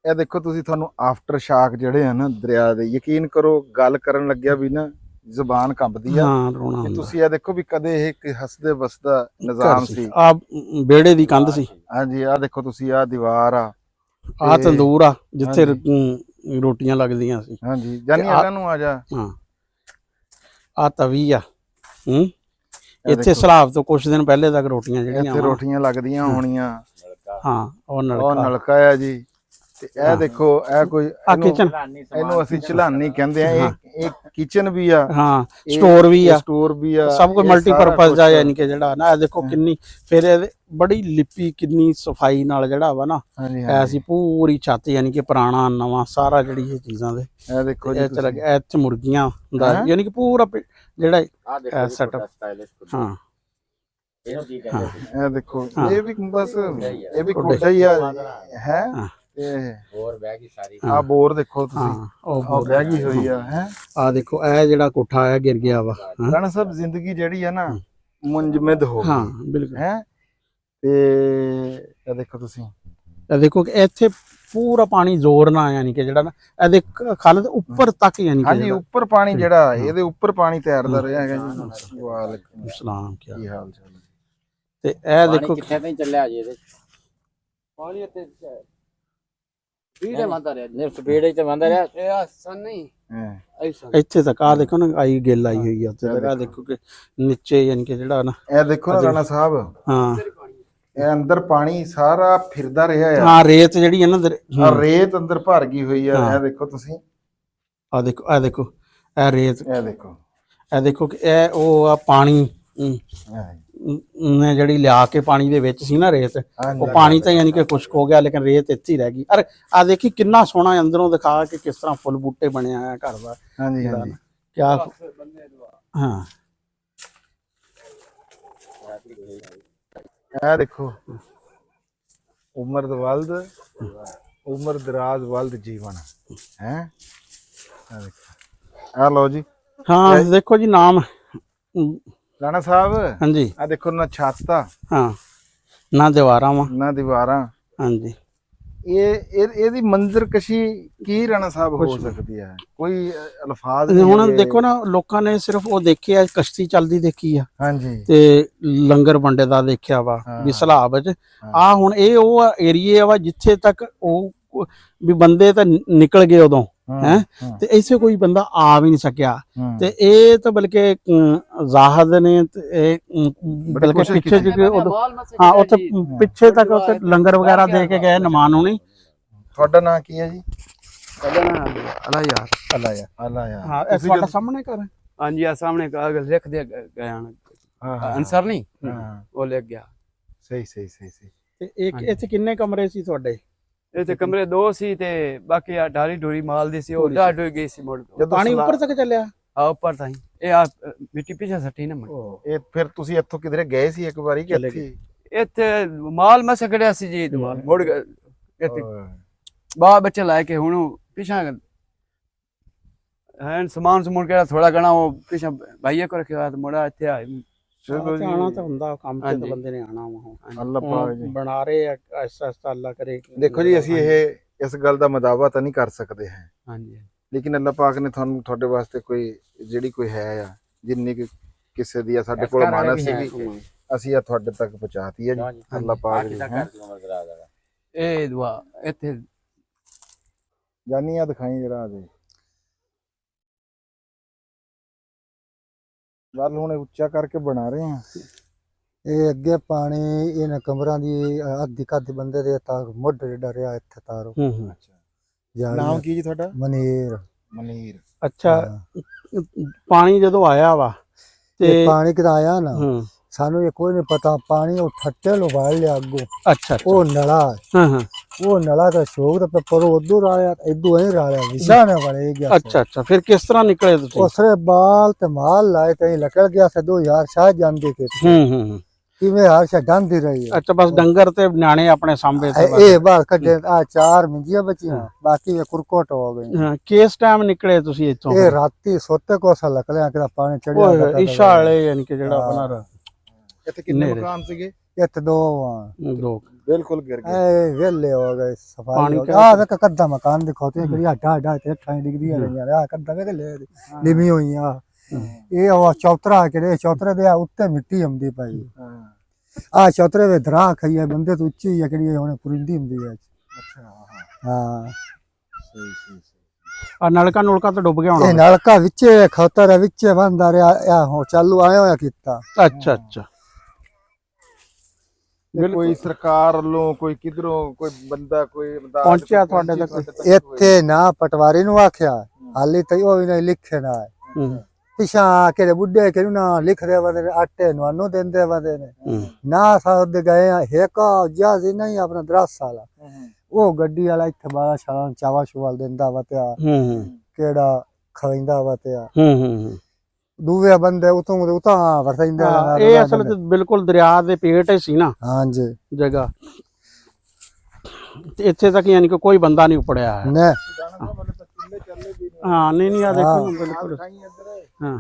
ਇਹ ਦੇਖੋ ਤੁਸੀਂ, ਤੁਹਾਨੂੰ ਆਫਟਰ ਸ਼ਾਕ ਜਿਹੜੇ ਆ ਨਾ ਦਰਿਆ ਦੇ, ਯਕੀਨ ਕਰੋ ਗੱਲ ਕਰਨ ਲੱਗਿਆ ਵੀ ਨਾ ਜ਼ੁਬਾਨ ਕੰਬਦੀ ਆ। ਹਾਂ, ਰੋਣਾ ਕਿ ਤੁਸੀਂ ਇਹ ਦੇਖੋ ਵੀ ਕਦੇ ਇਹ ਇੱਕ ਹੱਸਦੇ ਵਸਦਾ ਨਿਜ਼ਾਮ ਸੀ, ਆ ਬੇੜੇ ਦੀ ਕੰਧ ਸੀ। ਹਾਂਜੀ, ਆਹ ਦੇਖੋ ਤੁਸੀਂ, ਆਹ ਦੀਵਾਰ ਆ, ਆਹ ਤੰਦੂਰ ਆ ਜਿੱਥੇ ਰੋਟੀਆਂ ਲੱਗਦੀਆਂ ਸੀ। ਹਾਂਜੀ, ਜਾਨੀ ਇਹਨਾਂ ਨੂੰ ਆ ਜਾ। ਹਾਂ, ਆ ਤਵੀ ਆ, ਇੱਥੇ ਸਲਾਬ ਤੋਂ ਕੁਝ ਦਿਨ ਪਹਿਲੇ ਤੱਕ ਰੋਟੀਆਂ ਜਿਹੜੀਆਂ ਇੱਥੇ ਰੋਟੀਆਂ ਲੱਗਦੀਆਂ ਹੋਣੀਆਂ। ਹਾਂ, ਉਹ ਨਲਕਾ ਆ ਜੀ, ਤੇ ਇਹ ਦੇਖੋ ਇਹ ਕੋਈ ਆ ਕਿਚਨ, ਇਹਨੂੰ ਅਸੀਂ ਝਲਾਨੀ ਕਹਿੰਦੇ ਆ। ਇਹ ਕਿਚਨ ਵੀ ਆ, ਹਾਂ ਸਟੋਰ ਵੀ ਆ, ਸਟੋਰ ਵੀ ਆ, ਸਭ ਕੁਝ ਇਹ ਮਲਟੀਪਰਪਸ ਸਾਰਾ ਆ, ਯਾਨੀ ਕਿ ਜਿਹੜਾ ਨਾ ਇਹ ਦੇਖੋ ਕਿੰਨੀ ਫਿਰ ਇਹ ਬੜੀ ਲਿਪੀ ਕਿੰਨੀ ਸਫਾਈ ਨਾਲ ਜਿਹੜਾ ਵਾ ਨਾ ਹਾਂਜੀ ਐਸੀ ਪੂਰੀ ਛੱਤ, ਯਾਨੀ ਕਿ ਪੁਰਾਣਾ ਨਵਾਂ ਸਾਰਾ ਜਿਹੜੀ ਇਹ ਚੀਜ਼ਾਂ ਦੇ ਇਹ ਦੇਖੋ ਜੀ ਇਹ ਚ ਲੱਗ ਇੱਥੇ ਮੁਰਗੀਆਂ ਦਾ ਯਾਨੀ ਕਿ ਪੂਰਾ ਜਿਹੜਾ ਸੈਟਅਪ। ਹਾਂ ਇਹ ਦੇਖੋ ਇਹ ਵੀ ਬਸ ਇਹ ਵੀ ਕੋਠਾ ਹੀ ਆ ਹੈ। ਤੇ ਹੋਰ ਬਹਿ ਗਈ ਸਾਰੀ। ਆ ਬੋਰ ਦੇਖੋ ਤੁਸੀਂ, ਹਾਂ ਉਹ ਬਹਿ ਗਈ ਹੋਈ ਆ ਹੈ। ਆ ਦੇਖੋ ਇਹ ਜਿਹੜਾ ਕੋਠਾ ਹੈ ਗਿਰ ਗਿਆ ਵਾ। ਰਾਣਾ ਸਾਹਿਬ ਜ਼ਿੰਦਗੀ ਜਿਹੜੀ ਆ ਨਾ ਮੁੰਜਮਦ ਹੋ ਗਈ ਹਾਂ ਬਿਲਕੁਲ ਹੈ। ਤੇ ਇਹ ਦੇਖੋ ਤੁਸੀਂ, ਇਹ ਦੇਖੋ ਕਿ ਇੱਥੇ ਪੂਰਾ ਪਾਣੀ ਜ਼ੋਰ ਨਾਲ, ਯਾਨੀ ਕਿ ਜਿਹੜਾ ਨਾ ਇਹਦੇ ਖੱਲ ਦੇ ਉੱਪਰ ਤੱਕ, ਯਾਨੀ ਕਿ ਹਾਂਜੀ ਉੱਪਰ ਪਾਣੀ ਜਿਹੜਾ ਇਹਦੇ ਉੱਪਰ ਪਾਣੀ ਤੈਰਦਾ ਰਿਹਾ ਹੈਗਾ ਜੀ। ਵਾਲੇਕੁਮ ਸਲਾਮ ਕੀ ਹਾਲ ਚਾਲ ਹੈ? ਤੇ ਇਹ ਦੇਖੋ ਕਿੱਥੇ ਤਾਈਂ ਚੱਲਿਆ ਜੀ ਇਹਦੇ ਪਾਣੀ ਇੱਥੇ ਵੀੜੇ ਮੰਦਾ ਰਿਹਾ, ਨਿਰਸ ਵੀੜੇ ਤੇ ਮੰਦਾ ਰਿਹਾ। ਇਹ ਆਸਨ ਨਹੀਂ ਹਾਂ ਐਸਾ ਇੱਥੇ ਤੱਕ ਆ ਦੇਖੋ ਨਾ ਆਈ ਗਿੱਲ ਆਈ ਹੋਈ ਆ ਉੱਥੇ ਤੱਕ। ਆ ਦੇਖੋ ਕਿ ਨੀਚੇ ਯਾਨੀ ਕਿ ਜਿਹੜਾ ਨਾ ਇਹ ਦੇਖੋ ਨਾ ਰਾਣਾ ਸਾਹਿਬ, ਹਾਂ ਇਹ ਅੰਦਰ ਪਾਣੀ ਸਾਰਾ ਫਿਰਦਾ ਰਿਹਾ ਆ। ਹਾਂ ਰੇਤ ਜਿਹੜੀ ਹੈ ਨਾ ਆ ਰੇਤ ਅੰਦਰ ਭਰ ਗਈ ਹੋਈ ਆ। ਇਹ ਦੇਖੋ ਤੁਸੀਂ, ਆ ਦੇਖੋ ਇਹ ਦੇਖੋ ਇਹ ਰੇਤ, ਇਹ ਦੇਖੋ ਕਿ ਇਹ ਉਹ ਆ ਪਾਣੀ ਨੇ ਜਿਹੜੀ ਲਿਆ ਕੇ ਪਾਣੀ ਦੇ ਵਿੱਚ ਸੀ ਨਾ ਰੇਤ, ਉਹ ਪਾਣੀ ਤਾਂ ਯਾਨੀ ਕਿ ਖੁਸ਼ਕ ਹੋ ਗਿਆ, ਲੇਕਿਨ ਰੇਤ ਇੱਥੇ ਹੀ ਰਹਿ ਗਈ। ਅਰੇ ਆ ਦੇਖੀ ਕਿੰਨਾ ਸੋਹਣਾ ਅੰਦਰੋਂ ਦਿਖਾ ਕਿ ਕਿਸ ਤਰ੍ਹਾਂ ਫੁੱਲ ਬੂਟੇ ਬਣਿਆ ਆ ਘਰ ਦਾ। ਹਾਂਜੀ ਹਾਂਜੀ ਕਿਆ ਹਾਂ ਇਹ ਦੇਖੋ ਉਮਰ ਦਰਾਜ਼ ਵਲਦ ਜੀਵਨ ਹੈ। ਆ ਲਓ ਜੀ। ਹਾਂ ਦੇਖੋ ਜੀ ਨਾਮ ਰਾਣਾ ਸਾਹਿਬ, ਹਾਂਜੀ ਆ ਦੇਖੋ ਨਾ ਛੱਤ ਆ, ਹਾਂ ਨਾ ਦੀਵਾਰਾਂ ਵਾ, ਨਾ ਦੀਵਾਰਾਂ। ਹਾਂਜੀ ਇਹਦੀ ਮੰਜ਼ਰਕਸ਼ੀ ਕੀ ਰਾਣਾ ਸਾਹਿਬ ਹੋ ਸਕਦੀ ਹੈ? ਕੋਈ ਅਲਫਾਜ਼ ਨਹੀਂ ਹੁਣ ਹੈਗੇ। ਦੇਖੋ ਨਾ ਲੋਕਾਂ ਨੇ ਸਿਰਫ ਉਹ ਦੇਖਿਆ ਕਸ਼ਤੀ ਚੱਲਦੀ ਦੇਖੀ ਆ, ਹਾਂਜੀ ਤੇ ਲੰਗਰ ਵੰਡੇ ਦਾ ਦੇਖਿਆ ਵਾ ਵੀ ਸਲਾਬ ਚ। ਆ ਹੁਣ ਇਹ ਉਹ ਏਰੀਏ ਵਾ ਜਿੱਥੇ ਤੱਕ ਉਹ ਵੀ ਬੰਦੇ ਤਾਂ ਨਿਕਲ ਗਏ ਉਦੋਂ ਹੈ, ਤੇ ਇੱਥੇ ਕੋਈ ਬੰਦਾ ਆ ਵੀ ਨਹੀਂ ਸਕਿਆ। ਤੇ ਇਹ ਤਾਂ ਬਲਕਿ ਜ਼ਾਹਦ ਨੇ ਬਲਕਿ ਪਿੱਛੇ ਜਿਹੜੇ ਹਾਂ ਉੱਥੇ ਪਿੱਛੇ ਤੱਕ ਉੱਥੇ ਲੰਗਰ ਵਗੈਰਾ ਦੇ ਕੇ ਗਏ ਨਮਾਨ ਹੋਣੀ। ਤੁਹਾਡਾ ਨਾਂ ਕੀ ਹੈ ਜੀ? ਸਾਡਾ ਨਾ ਅਲਾ ਯਾਰ ਅੱਲਾ ਯਾਰ। ਹਾਂ ਇਹ ਤੁਹਾਡੇ ਸਾਹਮਣੇ ਘਰ ਹੈ। ਹਾਂਜੀ ਆ ਸਾਹਮਣੇ ਕਾਗਜ਼ ਲਿਖ ਦੇ ਗਿਆ ਅਨਸਰ ਨਹੀਂ ਉਹ ਲਿਖ ਗਿਆ। ਸਹੀ ਤੇ ਇੱਥੇ ਕਿੰਨੇ ਕਮਰੇ ਸੀ ਤੁਹਾਡੇ? ਇਹ ਤੇ ਕਮਰੇ 2 ਸੀ ਤੇ ਬਾਕੀ ਆ ਢਾਰੀ ਢੋਰੀ ਮਾਲ ਦੀ ਸੀ, ਉਹ ਡਾਢ ਹੋ ਗਈ ਸੀ ਮੁੜ। ਪਾਣੀ ਉੱਪਰ ਤੱਕ ਚੱਲਿਆ? ਆ ਉੱਪਰ ਤਾਂ ਇਹ ਆ ਮਿੱਟੀ ਪਿੱਛੇ ਸੱਟੀ ਨਾ ਮੁੜ। ਇਹ ਫਿਰ ਤੁਸੀਂ ਇੱਥੋਂ ਕਿਧਰੇ ਗਏ ਸੀ ਇੱਕ ਵਾਰੀ ਕਿ ਇੱਥੇ ਮਾਲ ਮਸ ਖੜਿਆ ਸੀ ਜੀ, ਮੁੜ ਇੱਥੇ ਬਾਹਰ ਬੱਚੇ ਲਾਇ ਕੇ ਹੁਣ ਪਿਛਾ ਹੈ ਸਮਾਨ ਸਮੂਨ ਕਿਹੜਾ ਥੋੜਾ ਗਣਾ ਉਹ ਪਿਛਾ ਭਾਈਏ ਕੋ ਰੱਖਿਆ ਤੇ ਮੁੜਾ ਇੱਥੇ ਆਏ। ਚਲੋ ਜੀ, ਆਣਾ ਤਾਂ ਹੁੰਦਾ ਕੰਮ ਤੇ ਤਾਂ ਬੰਦੇ ਨੇ ਆਣਾ ਵਾ। ਅੱਲਾ ਪਾਕ ਜੀ ਬਣਾ ਰਹੇ ਆ ਐਸਾ ਅੱਲਾ ਕਰੇ। ਦੇਖੋ ਜੀ ਅਸੀਂ ਇਸ ਗੱਲ ਦਾ ਮਦਾਵਾ ਤਾਂ ਨਹੀਂ ਕਰ ਸਕਦੇ ਹਾਂ, ਹਾਂਜੀ ਲੇਕਿਨ ਅੱਲਾ ਪਾਕ ਨੇ ਤੁਹਾਨੂੰ ਤੁਹਾਡੇ ਵਾਸਤੇ ਕੋਈ ਜਿਹੜੀ ਕੋਈ ਹੈ ਆ ਜਿੰਨੀ ਕਿਸੇ ਦੀ ਆ ਸਾਡੇ ਕੋਲ ਮਾਨਤ ਸੀਗੀ ਅਸੀਂ ਆ ਤੁਹਾਡੇ ਤੱਕ ਪਹੁੰਚਾਤੀ ਹੈ ਜੀ। ਅੱਲਾ ਪਾਕ ਜੀ ਇਹ ਦੁਆ ਇੱਥੇ ਜਾਨੀਆਂ ਦਿਖਾਈ ਜਰਾ ਆ ਦੇ ਵੱਲ ਹੁਣ ਉੱਚਾ ਕਰਕੇ ਬਣਾ ਰਹੇ ਆ। ਇਹ ਅੱਗੇ ਪਾਣੀ ਇਹਨਾਂ ਕਮਰਾਂ ਦੀ ਅੱਧੀ ਕੱਦ ਬੰਦੇ ਦੇ ਤਾਂ ਮੁੱਢ ਡਰਿਆ ਇੱਥੇ ਤਾਰੋ। ਅੱਛਾ ਨਾਮ ਕੀ ਜੀ ਤੁਹਾਡਾ? ਮਨੀਰ। ਅੱਛਾ ਪਾਣੀ ਜਦੋਂ ਆਇਆ ਵਾ ਤੇ ਪਾਣੀ ਕਿਦਾ ਆਇਆ ਨਾ ਸਾਨੂੰ ਇਹ ਕੋਈ ਨਹੀਂ ਪਤਾ। ਪਾਣੀ ਉਹ ਠੱਟੇ ਲੋ ਵਾਲ ਲਿਆ ਅੱਗੋਂ। ਅੱਛਾ ਉਹ ਨਲਾ ਉਹ ਨਲਾ ਦਾ ਸ਼ੋਕ ਤੇ ਪਰ ਉਧਰ ਆਇਆ ਇਦੋਂ ਹੀ ਰਾਲਿਆ ਵਿਸ਼ਾਨੇ ਵਾਲੇ ਗਿਆ। ਅੱਛਾ ਫਿਰ ਕਿਸ ਤਰ੍ਹਾਂ ਨਿਕਲੇ ਤੁਸੀਂ? ਉਸਰੇ ਬਾਲ ਤੇ ਮਾਲ ਲਾਏ ਤੇ ਨਿਕਲ ਗਿਆ ਸਦੋ ਯਾਰ ਸ਼ਾਹ ਜਾਂਦੇ ਕੇ ਕਿਵੇਂ ਹਾਰ ਸ਼ਾ ਡੰਦੀ ਰਹੀ। ਅੱਛਾ ਬਸ ਡੰਗਰ ਤੇ ਨਿਆਣੇ ਆਪਣੇ ਸਾਹਮਣੇ ਤੇ ਇਹ ਬਾਹਰ ਕੱਢੇ ਆ 4 ਮਿੰਜੀਆਂ ਬਚੀਆਂ ਬਾਕੀ ਇਹ ਕੁਰਕੋਟ ਹੋ ਗਈ। ਹਾਂ ਕਿਸ ਟਾਈਮ ਨਿਕਲੇ ਤੁਸੀਂ ਇੱਥੋਂ? ਇਹ ਰਾਤੀ ਸੋਤੇ ਕੋਸਾ ਨਿਕਲਿਆ ਕਿ ਪਾਣੀ ਚੜਿਆ ਇਸ਼ਾ ਵਾਲੇ ਯਾਨੀ ਕਿ ਜਿਹੜਾ ਆਪਣਾ ਇੱਥੇ ਕਿੰਨੇ ਮਕਾਨ ਸੀਗੇ? ਇੱਥੇ ਦੋ ਬਿਲਕੁਲ ਗਿਰ ਗਏ। ਇਹ ਵੇਲੇ ਹੋ ਗਏ ਸਫਾਈ ਆ ਵੇਖ ਕੱਦਾ ਮਕਾਨ ਦਿਖਾਤੇ ਕਿ ਡਾ ਤੇ ਠਾਈ ਡਿਗਰੀ ਆ ਰਹੀਆਂ ਆ ਕੱਦਾ ਵੇਖ ਲੈ ਲਿਮੀ ਹੋਈਆਂ। ਇਹ ਉਹ ਚੌਤਰਾ ਕਿਹੜੇ ਚੌਤਰੇ ਦੇ ਉੱਤੇ ਮਿੱਟੀ ਹੁੰਦੀ ਪਈ ਆ ਚੌਤਰੇ ਦੇ ਧਰਾ ਖਾਈਏ ਬੰਦੇ ਤੋਂ ਉੱਚੀ ਹੈ ਕਿਹੜੀ ਹੁਣ ਪੁਰਿੰਦੀ ਹੁੰਦੀ ਹੈ। ਅੱਛਾ ਹਾਂ ਸਹੀ ਆ ਨਲਕਾ ਨੁਲਕਾ ਤਾਂ ਡੁੱਬ ਗਿਆ ਇਹ ਹੋਣਾ। ਨਲਕਾ ਵਿੱਚ ਖੋਤਰ ਵਿੱਚ ਬੰਦਾ ਰਿਹਾ ਹੋ ਚਾਲੂ ਆਇਆ ਹੋਇਆ ਕੀਤਾ। ਅੱਛਾ ਤੇ ਕੋਈ ਸਰਕਾਰ ਵੱਲੋਂ ਕੋਈ ਕਿਧਰੋਂ ਕੋਈ ਬੰਦਾ ਕੋਈ ਮਦਦ ਪਹੁੰਚਿਆ ਤੁਹਾਡੇ ਤੱਕ? ਇੱਥੇ ਨਾ ਪਟਵਾਰੀ ਨੂੰ ਆਖਿਆ ਹਾਲੀ ਤਈ ਉਹ ਵੀ ਨਹੀਂ ਲਿਖੇ ਨਾ ਪਿਛਾ ਕਿਹੜੇ ਬੁੱਢੇ ਕਿਹਨੂੰ ਨਾ ਲਿਖਦੇ ਵਦੇ ਨੇ ਆਟੇ ਨੂੰ ਦਿੰਦੇ ਵਦੇ ਨੇ ਨਾ ਸਾਦੇ ਗਏ ਇੱਕ ਜਾਜ਼ੀ ਨਹੀਂ ਆਪਣਾ 10 ਸਾਲ ਉਹ ਗੱਡੀ ਵਾਲਾ ਇੱਥੇ 12 ਸਾਲਾਂ ਚਾਵਾ ਸ਼ਵਾਲ ਦਿੰਦਾ ਵਤਿਆ ਕਿਹੜਾ ਖਵਿੰਦਾ ਵਤਿਆ ਦੂਵੇ ਬੰਦੇ ਉਤਾਂ ਵਰਤਿੰਦਾ ਇਹ ਅਸਲ ਵਿੱਚ ਬਿਲਕੁਲ ਦਰਿਆ ਦੇ ਪੇਟ ਹੀ ਸੀ ਨਾ ਹਾਂਜੀ ਜਗ੍ਹਾ ਤੇ ਇੱਥੇ ਤੱਕ ਯਾਨੀ ਕਿ ਕੋਈ ਬੰਦਾ ਨਹੀਂ ਉਪੜਿਆ ਹੈ ਨੇ ਹਾਂ ਨਹੀਂ ਆ ਦੇਖੋ ਬਿਲਕੁਲ ਹਾਂ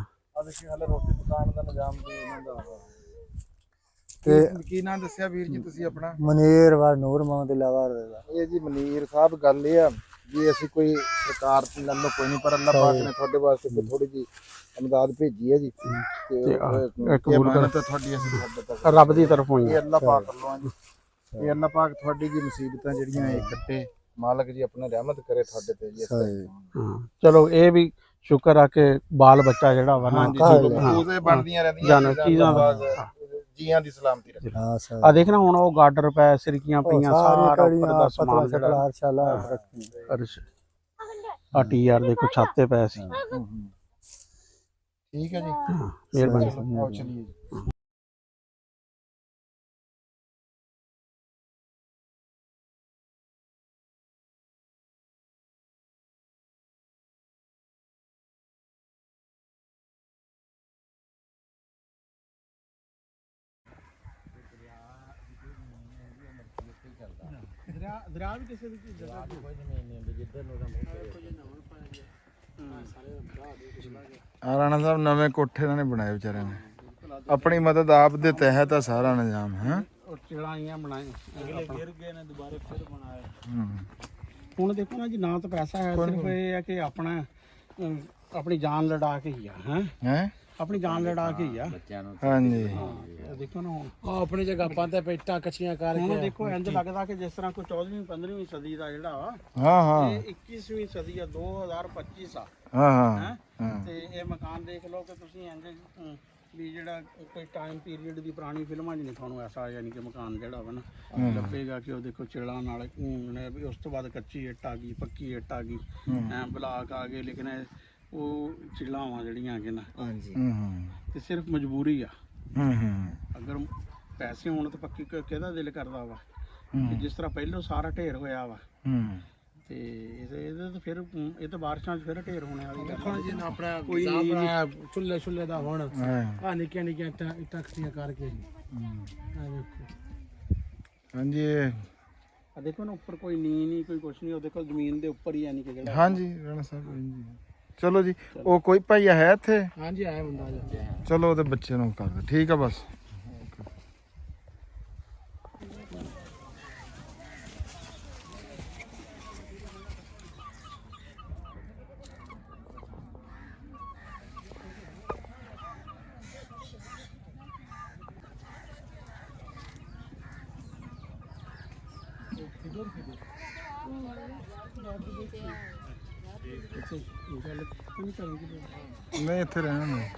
ਤੇ ਕੀ ਨਾਮ ਦੱਸਿਆ ਵੀਰ ਜੀ ਤੁਸੀਂ ਆਪਣਾ? ਮਨੀਰ ਵਾ ਨੂਰ ਮੁਹੰਮਦ ਲਾਵਾਰ ਦਾ। ਇਹ ਜੀ ਮਨੀਰ ਸਾਹਿਬ ਗੱਲ ਇਹ ਆ ਜੀ ਅਸੀਂ ਕੋਈ ਸਰਕਾਰ ਵੱਲੋਂ ਕੋਈ ਨਹੀਂ ਪਰ ਅੱਲਾਹ ਪਾਕ ਨੇ ਤੁਹਾਡੇ ਵਾਸਤੇ ਥੋੜੀ ਜੀ ਅਮਦਾਦ ਭੇਜੀ ਹੈ ਜੀ ਤੇ ਇੱਕ ਅਮਾਨਤ ਹੈ ਤੁਹਾਡੀ ਅਸੀਂ ਤੁਹਾਡੇ ਤੱਕ ਰੱਬ ਦੀ ਤਰਫੋਂ ਹੀ ਇਹ ਅੱਲਾਹ ਪਾਕ ਵੱਲੋਂ ਆ ਜੀ। ਇਹ ਅੱਲਾਹ ਪਾਕ ਤੁਹਾਡੀ ਜੀ ਮੁਸੀਬਤਾਂ ਜਿਹੜੀਆਂ ਇਹ ਕੱਟੇ ਮਾਲਕ ਜੀ ਆਪਣਾ ਰਹਿਮਤ ਕਰੇ ਤੁਹਾਡੇ ਤੇ ਜੀ। ਹਾਂ ਚਲੋ ਇਹ ਵੀ ਸ਼ੁਕਰ ਆ ਕਿ ਬਾਲ ਬੱਚਾ ਜਿਹੜਾ ਵਾ ਨਾ ਉਹਦੇ ਬਣਦੀਆਂ ਰਹਿੰਦੀਆਂ ਚੀਜ਼ਾਂ ਜੀਆਂ ਦੀ ਸਲਾਮਤੀ ਰੱਖੇ। ਆ ਦੇਖ ਨਾ ਹੁਣ ਉਹ ਗਾਡਰ ਪੈ ਸਿਰਕੀਆਂ ਪਈਆਂ ਸਾਰਾ ਉੱਪਰ ਦਾ ਸਮਾਨ ਜਿਹੜਾ ਆ ਟੀਆਰ ਦੇਖੋ ਛਾਤੇ ਪਏ ਸੀ। ਠੀਕ ਹੈ ਜੀ ਮਿਹਰਬਾਨੀ। ਆਓ ਚਲੀਏ ਜੀ। ਦਰਿਆ ਵੀ ਕਿਸੇ ਦੀ ਜਗ੍ਹਾ ਕੋਈ ਨਹੀਂ ਜਿੱਧਰ ਨੂੰ ਦਾ ਰਾਣਾ ਸਾਹਿਬ ਨਵੇਂ ਕੋਠੇ ਇਹਨਾਂ ਨੇ ਬਣਾਏ ਵਿਚਾਰਿਆਂ ਨੇ ਆਪਣੀ ਮਦਦ ਆਪ ਦੇ ਤਹਿਤ ਆ ਸਾਰਾ ਨਿਜ਼ਾਮ ਹੈ। ਉਹ ਚਿੜਾਈਆਂ ਬਣਾਏ ਅਗਲੇ ਗਿਰ ਗਏ ਨੇ ਦੁਬਾਰਾ ਫਿਰ ਬਣਾਇਆ। ਹੁਣ ਦੇਖੋ ਨਾ ਜੀ ਨਾ ਤਾਂ ਪੈਸਾ ਹੈ ਸਿਰਫ ਇਹ ਹੈ ਕਿ ਆਪਣਾ ਆਪਣੀ ਜਾਨ ਲੜਾ ਕੇ ਹੀ ਆ ਹੈ ਆਪਣੀ ਜਾਨ ਲੜਾ ਕੇ ਹੀ ਆ ਬੱਚਿਆਂ ਨੂੰ। ਹਾਂਜੀ ਦੇਖੋ ਨਾ ਹੁਣ ਆਪਣੀ ਜਗ੍ਹਾ ਪਾਉਂਦੇ ਪੇਟਾਂ ਕੱਚੀਆਂ ਕਰਕੇ ਹੁਣ ਦੇਖੋ ਇੰਜ ਲੱਗਦਾ ਕਿ ਜਿਸ ਤਰ੍ਹਾਂ ਕੋਈ 14ਵੀਂ 15ਵੀਂ ਸਦੀ ਦਾ ਜਿਹੜਾ ਹਾਂ ਇਹ 21ਵੀਂ ਸਦੀ ਆ 2025 ਆ ਹਾਂ ਤੇ ਇਹ ਮਕਾਨ ਦੇਖ ਲਓ ਕਿ ਤੁਸੀਂ ਇੰਜ ਵੀ ਜਿਹੜਾ ਕੋਈ ਟਾਈਮ ਪੀਰੀਅਡ ਦੀ ਪੁਰਾਣੀ ਫਿਲਮਾਂ 'ਚ ਨਹੀਂ ਤੁਹਾਨੂੰ ਐਸਾ ਯਾਨੀ ਕਿ ਮਕਾਨ ਜਿਹੜਾ ਵਾ ਨਾ ਲੱਭੇਗਾ ਕਿ ਉਹ ਦੇਖੋ ਚਿੜਾਂ ਨਾਲ ਵੀ ਉਸ ਤੋਂ ਬਾਅਦ ਕੱਚੀ ਇੱਟ ਆ ਗਈ ਪੱਕੀ ਇੱਟ ਆ ਗਈ ਬਲਾਕ ਆ ਗਏ ਲੇਕਿਨ ਉਹ ਚਿੜਾਵਾਂ ਜਿਹੜੀਆਂ ਹੈਗੇ ਨਾ ਹਾਂਜੀ ਤੇ ਸਿਰਫ ਮਜਬੂਰੀ ਆ ਅਗਰ ਪੈਸੇ ਹੋਣ ਤਾਂ ਪੱਕੀ ਕਿਹਦਾ ਦਿਲ ਕਰਦਾ ਵਾ ਜਿਸ ਤਰ੍ਹਾਂ ਪਹਿਲੋਂ ਸਾਰਾ ਢੇਰ ਹੋਇਆ ਵਾ ਤੇ ਇਹਦੇ ਤਾਂ ਫਿਰ ਇਹ ਤਾਂ ਬਾਰਿਸ਼ਾਂ 'ਚ ਫਿਰ ਢੇਰ ਹੋਣੇ ਵਾਲੀ ਦੇਖੋ ਜੀ ਆਪਣਾ ਕੋਈ ਬਣਾਇਆ ਚੁੱਲ੍ਹੇ ਛੁੱਲੇ ਦਾ ਹੁਣ ਆ ਨਿੱਕੀਆਂ ਨਿੱਕੀਆਂ ਇੱਟਾਂ ਖੱਟੀਆਂ ਕਰਕੇ ਆ ਦੇਖੋ। ਹਾਂਜੀ ਆ ਦੇਖੋ ਨਾ ਉੱਪਰ ਕੋਈ ਨੀ ਨਹੀਂ ਕੋਈ ਕੁਛ ਨਹੀਂ ਉਹ ਦੇਖੋ ਜ਼ਮੀਨ ਦੇ ਉੱਪਰ ਹੀ ਯਾਨੀ ਕਿ ਜਿਹੜਾ ਹਾਂਜੀ ਰਾਣਾ ਸਾਹਿਬ ਚਲੋ ਜੀ ਉਹ ਕੋਈ ਭਾਈਆ ਹੈ ਇੱਥੇ? ਹਾਂਜੀ ਆਇਆ ਬੰਦਾ ਚਲੋ ਉਹਦੇ ਬੱਚੇ ਨੂੰ ਕਰ ਦੇ ਠੀਕ ਆ ਬਸ। ਨਹੀਂ ਇੱਥੇ ਰਹਿਣਾ ਨਹੀਂ।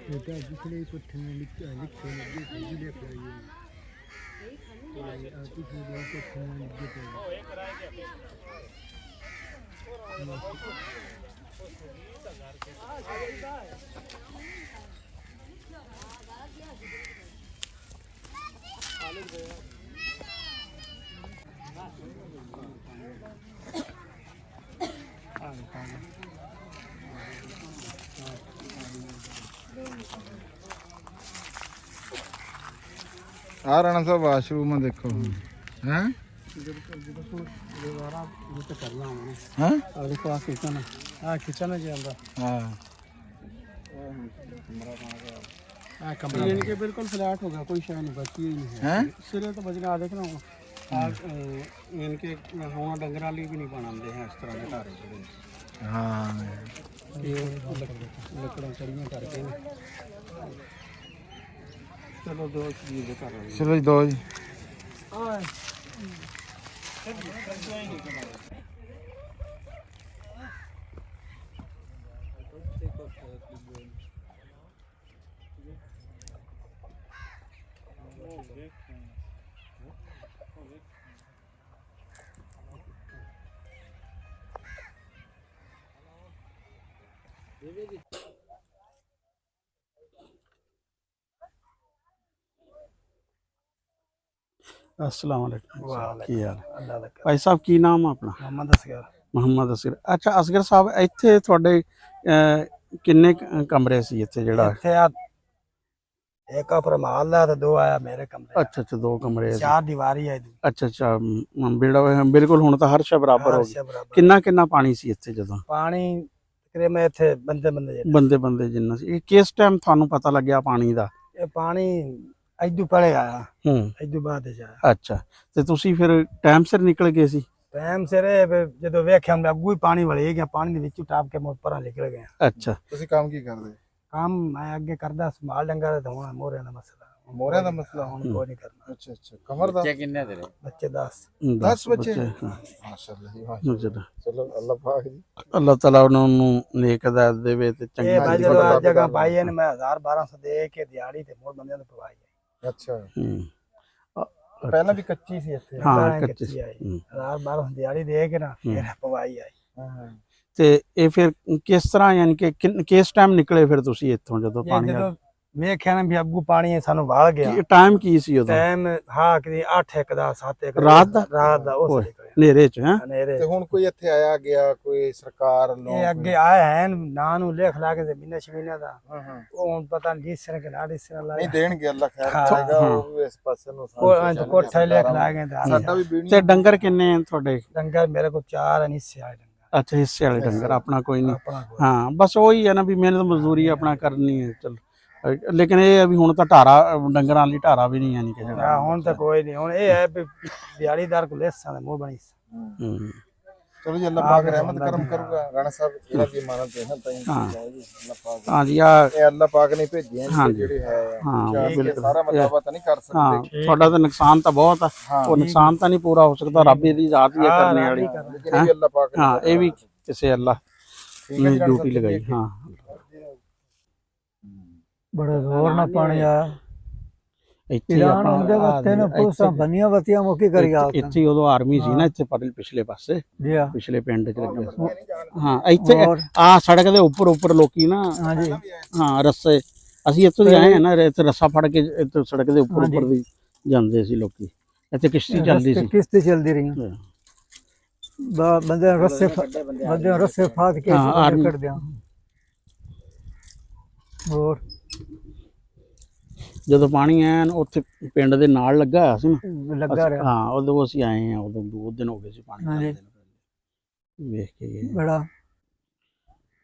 बेटा पिछले कुछ लिखे जिले पर पिछले कुछ लिखे ਆ ਰਾਣਾ ਸਾਹਿਬ ਵਾਸ਼ਰੂਮ ਦੇਖੋ ਹੈ ਦੁਬਾਰਾ ਇਹ ਤਾਂ ਕਰਨਾ ਹੋਣਾ ਹਾਂ ਆ ਦੇਖੋ ਆ ਕਿਚਨ ਆ ਕਿਚਨ ਜੀ ਆਂਦਾ ਹਾਂ ਆ ਕਮਰਾ ਯਾਨੀ ਕਿ ਬਿਲਕੁਲ ਫਲੈਟ ਹੋ ਗਿਆ ਕੋਈ ਸ਼ੈ ਨਹੀਂ ਬਚੀ ਹੀ ਨਹੀਂ ਹੈ ਸਿਰੇ ਤੋਂ ਬਚਣਾ ਦੇਖਣਾ ਆ ਯਾਨੀ ਕਿ ਹੁਣ ਡੰਗਰਾਂ ਲਈ ਵੀ ਨਹੀਂ ਬਣਾਉਂਦੇ ਹੈ ਇਸ ਤਰ੍ਹਾਂ ਦੇ ਘਰ ਜਿਹੜੇ ਹਾਂ ਲੱਕੜਾਂ ਚੜੀਆਂ ਕਰਕੇ ਚਲੋ ਦੋ ਜੀ ਦੇ ਘਰ ਚਲੋ ਜੀ ਦੋ ਜੀ अस्सलाम वालेकुम वालेकुम। ਕੀ ਹਾਲ ਅੱਲਾ ਦਾ ਕਰ ਭਾਈ ਸਾਹਿਬ ਕੀ ਨਾਮ ਆ ਆਪਣਾ ਮੁਹੰਮਦ ਅਸਗਰ ਮੁਹੰਮਦ ਅਸਗਰ ਅੱਛਾ ਅਸਗਰ ਸਾਹਿਬ ਇੱਥੇ ਤੁਹਾਡੇ ਕਿੰਨੇ ਕਮਰੇ ਸੀ ਇੱਥੇ ਜਿਹੜਾ ਇੱਥੇ ਆ ਇੱਕ ਆਪਰ ਮਹੱਲਾ ਤੇ ਦੋ ਆਇਆ ਮੇਰੇ ਕਮਰੇ ਅੱਛਾ ਅੱਛਾ ਦੋ ਕਮਰੇ ਸੀ ਚਾਰ ਦੀਵਾਰੀ ਹੈ ਇਹਦੀ ਅੱਛਾ ਅੱਛਾ ਬਿਲਕੁਲ ਹੁਣ ਤਾਂ ਹਰ ਸ਼ੈ ਬਰਾਬਰ ਹੋ ਗਿਆ ਕਿੰਨਾ ਪਾਣੀ ਸੀ ਇੱਥੇ ਜਦੋਂ ਪਾਣੀ ਤਕਰੀਬਨ ਇੱਥੇ ਬੰਦੇ ਬੰਦੇ ਜਿੰਨਾ ਸੀ ਇਹ ਕਿਸ ਟਾਈਮ ਤੁਹਾਨੂੰ ਪਤਾ ਲੱਗਿਆ ਪਾਣੀ ਦਾ ਇਹ ਪਾਣੀ ਇਦੋਂ ਪਹਿਲੇ ਆਇਆ ਹੂੰ ਇਦੋਂ ਬਾਅਦ ਚ ਆਇਆ ਅੱਛਾ ਤੇ ਤੁਸੀਂ ਫਿਰ ਟਾਈਮ ਸਿਰ ਨਿਕਲ ਗਏ ਸੀ ਟਾਈਮ ਸਿਰ ਜਦੋਂ ਵੇਖਿਆ ਮੈਂ ਅੱਗੂ ਹੀ ਪਾਣੀ ਵਲੇ ਗਿਆ ਪਾਣੀ ਦੇ ਵਿੱਚੋਂ ਟਾਪ ਕੇ ਮੈਂ ਪਰਾਂ ਨਿਕਲ ਗਿਆ ਅੱਛਾ ਤੁਸੀਂ ਕੰਮ ਕੀ ਕਰਦੇ ਕੰਮ ਮੈਂ ਅੱਗੇ ਕਰਦਾ ਸੰਭਾਲ ਡੰਗਰ ਤੇ ਹੁਣ ਮੋਰਿਆਂ ਦਾ ਮਸਲਾ ਮੋਰਿਆਂ ਦਾ ਮਸਲਾ ਹੁਣ ਕੋਈ ਨਹੀਂ ਕਰਨਾ ਅੱਛਾ ਅੱਛਾ ਕਮਰ ਦਾ ਬੱਚੇ 10 10 ਬੱਚੇ ਹਾਂ। ਮਾਸ਼ਾਅੱਲਾ ਜੀ ਮਾਸ਼ਾਅੱਲਾ। ਅੱਛਾ। ਚਲੋ ਅੱਲਾਹ ਪਾਕ ਜੀ ਅੱਲਾਹ ਤਾਲਾ ਉਹਨਾਂ ਨੂੰ ਨੇਕ ਹਦਾਇਤ ਦੇਵੇ ਤੇ ਇਹ ਚੰਗੀ ਭਾਈ ਜੀ, ਜਦੋਂ ਪਤਾ ਆ ਜਗ੍ਹਾ ਪਤਾ ਪਾਈ ਨੇ ਮੈਂ 1200 ਦੇ ਕੇ ਦਿਹਾੜੀ ਤੇ ਮੋੜ ਬੰਦਿਆਂ ਨੂੰ ਪਵਾਈ ਅੱਛਾ ਹੂੰ। ਪਹਿਲਾਂ ਵੀ ਕੱਚੀ ਸੀ ਇੱਥੇ ਹਾਂ ਪਹਿਲਾਂ ਕੱਚੇ ਕੱਚੀ ਆਈ ਹੂੰ। 1200 ਦਿਹਾੜੀ ਦੇ ਕੇ ਨਾ ਫਿਰ ਪਵਾਈ ਆਈ ਹਾਂ ਤੇ ਇਹ ਫਿਰ ਕਿਸ ਤਰ੍ਹਾਂ ਯਾਨੀ ਕਿ ਕਿਸ ਟਾਈਮ ਨਿਕਲੇ ਫਿਰ ਤੁਸੀਂ ਇੱਥੋਂ ਜਦੋਂ ਇਹ ਪਾਣੀ ਜਦੋਂ ਵੇਖਿਆ ਨਾ ਵੀ ਅੱਗੂ ਪਾਣੀ ਸਾਨੂੰ ਵਾਲ ਗਿਆ ਟਾਈਮ ਕੀ ਸੀ ਉਦੋਂ ਟਾਈਮ ਹਾਂ ਕਿ 8:01 ਦਾ 7:01 ਰਾਤ ਦਾ ਉਸ ਓਏ, ਨਿਕਲਿਆ ਹਨੇਰੇ ਚ ਹੈ ਹਨੇਰੇ ਤੇ ਹੁਣ ਕੋਈ ਇੱਥੇ ਆਇਆ ਗਿਆ ਕੋਈ ਸਰਕਾਰ ਵੱਲੋਂ ਇਹ ਅੱਗੇ ਆਏ ਹਨ ਨਾਂ ਨੂੰ ਲਿਖ ਲਾ ਕੇ ਜ਼ਮੀਨਾਂ ਸ਼ਮੀਨਾਂ ਦਾ ਹਾਂ ਹਾਂ ਉਹ ਹੁਣ ਪਤਾ ਨਹੀਂ ਜਿਸ ਤਰ੍ਹਾਂ ਕਿ ਨਾ ਜਿਸ ਤਰ੍ਹਾਂ ਨਹੀਂ ਲਾਇਆ ਦੇਣਗੇ ਅੱਲਾਹ ਖੈਰ ਹਾਂ, ਕਰੇਗਾ ਹਾਂ। ਉਹ ਵੀ ਇਸ ਪਾਸੇ ਨੂੰ ਕੋਠਾ ਲਿਖ ਲਾ ਕੇ ਸਾਡਾ ਵੀ ਬੀੜੀ ਤੇ ਡੰਗਰ ਕਿੰਨੇ ਆ ਤੁਹਾਡੇ ਡੰਗਰ ਮੇਰੇ ਕੋਲ 4 ਅਨਿਸੇ ਆਏ ਡੰਗਰ ਅੱਛਾ ਹਿੱਸੇ ਵਾਲੇ ਡੰਗਰ ਆਪਣਾ ਕੋਈ ਨਹੀਂ ਆਪਣਾ ਕੋਲ। ਹਾਂ ਬਸ ਉਹੀ ਹੈ ਨਾ ਵੀ ਮਿਹਨਤ ਮਜ਼ਦੂਰੀ ਆਪਣਾ ਕਰਨੀ ਹੈ ਚਲ ਲੇਕਿਨ ਇਹ ਹੈ ਵੀ ਹੁਣ ਤਾਂ ਢਾਰਾ ਡੰਗਰਾਂ ਲਈ ਢਾਰਾ ਵੀ ਨਹੀਂ ਹੈ ਨਹੀਂ ਕਿ ਜਿਹੜਾ ਹਾਂ, ਹੁਣ ਤਾਂ ਕੋਈ ਨਹੀਂ ਹੁਣ ਇਹ ਹੈ ਵੀ ਦਿਹਾੜੀਦਾਰ ਕੋਲ ਲੈਸਾਂ ਦੇ ਮੂੰਹ ਬਣੀ ਹੂੰ। ਚਲੋ ਜੀ ਅੱਲਾਹ ਪਾਕ ਰਹਿਮਤ ਕਰਮ ਕਰੂਗਾ ਰਾਣਾ ਸਾਹਿਬ ਇਹਨਾਂ ਦੀ ਇਮਾਨਤ ਹੈ ਨਾ ਤਾਂ ਹਾਂ। ਅੱਲਾਹ ਪਾਕ ਹਾਂ ਜੀ ਆ ਇਹ ਅੱਲਾਹ ਪਾਕ ਨੇ ਭੇਜੀਆਂ ਹਾਂ ਜੀ ਜੀ। ਜਿਹੜੇ ਹੈ ਹਾਂ, ਚਾਹੇ ਬਿਲਕੁਲ। ਸਾਰਾ ਮਤਲਬ ਤਾਂ ਨਹੀਂ ਕਰ ਹਾਂ ਸਕਦੇ ਤੁਹਾਡਾ ਤਾਂ ਨੁਕਸਾਨ ਤਾਂ ਬਹੁਤ ਆ ਹਾਂ ਉਹ ਨੁਕਸਾਨ ਤਾਂ ਨਹੀਂ ਪੂਰਾ ਹੋ ਸਕਦਾ ਰੱਬ ਇਹਦੀ ਜ਼ਾਤ ਹੀ ਹੈ ਕਰਨੇ ਵਾਲੀ ਲੇਕਿਨ ਇਹ ਵੀ ਅੱਲਾਹ ਪਾਕ ਨੇ ਹਾਂ ਇਹ ਵੀ ਕਿਸੇ ਅੱਲਾਹ ਠੀਕ ਹੈ ਨੇ ਜੀ, ਰਾਣਾ ਡਿਊਟੀ ਸਾਹਿਬ, ਲਗਾਈ ਠੀਕ ਹੈ। ਹਾਂ ਬੜਾ ਜ਼ੋਰ ਨਾਲ ਪਾਣੀ ਆਇਆ ਇੱਥੇ ਹੀ ਇਰਾਨ ਹੁੰਦੇ ਵਕਤੇ ਨੇ ਪੁਲਿਸਾਂ ਬੰਨੀਆਂ ਵਤੀਆਂ ਮੁਕੀ ਕਰੀ ਆ ਇੱਥੇ ਹੀ ਉਦੋਂ ਆਰਮੀ ਸੀ ਨਾ ਇੱਥੇ ਪਿਛਲੇ ਪਾਸੇ ਜੀ ਆ ਪਿਛਲੇ ਪਿੰਡ ਚ ਲੱਗੇ ਸੀ। ਹਾਂ ਇੱਥੇ ਹੋਰ? ਆ ਸੜਕ ਦੇ ਉੱਪਰ ਲੋਕੀ ਨਾ ਹਾਂਜੀ ਹਾਂ ਰੱਸੇ ਅਸੀਂ ਇੱਥੋਂ ਦੀ ਆਏ ਆ ਨਾ ਇੱਥੇ ਰੱਸਾ ਫੜ ਕੇ ਇੱਥੇ ਸੜਕ ਦੇ ਉੱਪਰ ਦੀ ਜਾਂਦੇ ਸੀ ਲੋਕੀ ਇੱਥੇ ਕਿਸ਼ਤੀ ਚੱਲਦੀ ਸੀ ਕਿਸ਼ਤੀ ਚੱਲਦੀ ਰਹੀ ਹਾਂ। ਬੰਦੇ ਨੂੰ ਰੱਸੇ ਫਾੜ ਕੇ ਹਾਂ, ਆਰਮੀ। ਕੱਢ ਦਿਆਂ ਹੋਰ ਜਦੋਂ ਪਾਣੀ ਆਇਆ ਨਾ ਉੱਥੇ ਪਿੰਡ ਦੇ ਨਾਲ ਲੱਗਾ ਹੋਇਆ ਸੀ ਨਾ ਲੱਗਾ ਰਿਹਾ ਹਾਂ ਉਦੋਂ ਅਸੀਂ ਆਏ ਆ ਉਦੋਂ 2 ਦਿਨ ਹੋ ਗਏ ਸੀ ਪਾਣੀ ਹਾਂਜੀ। ਆਉਂਦੇ ਨੂੰ। ਵੇਖ ਕੇ ਗਏ ਬੜਾ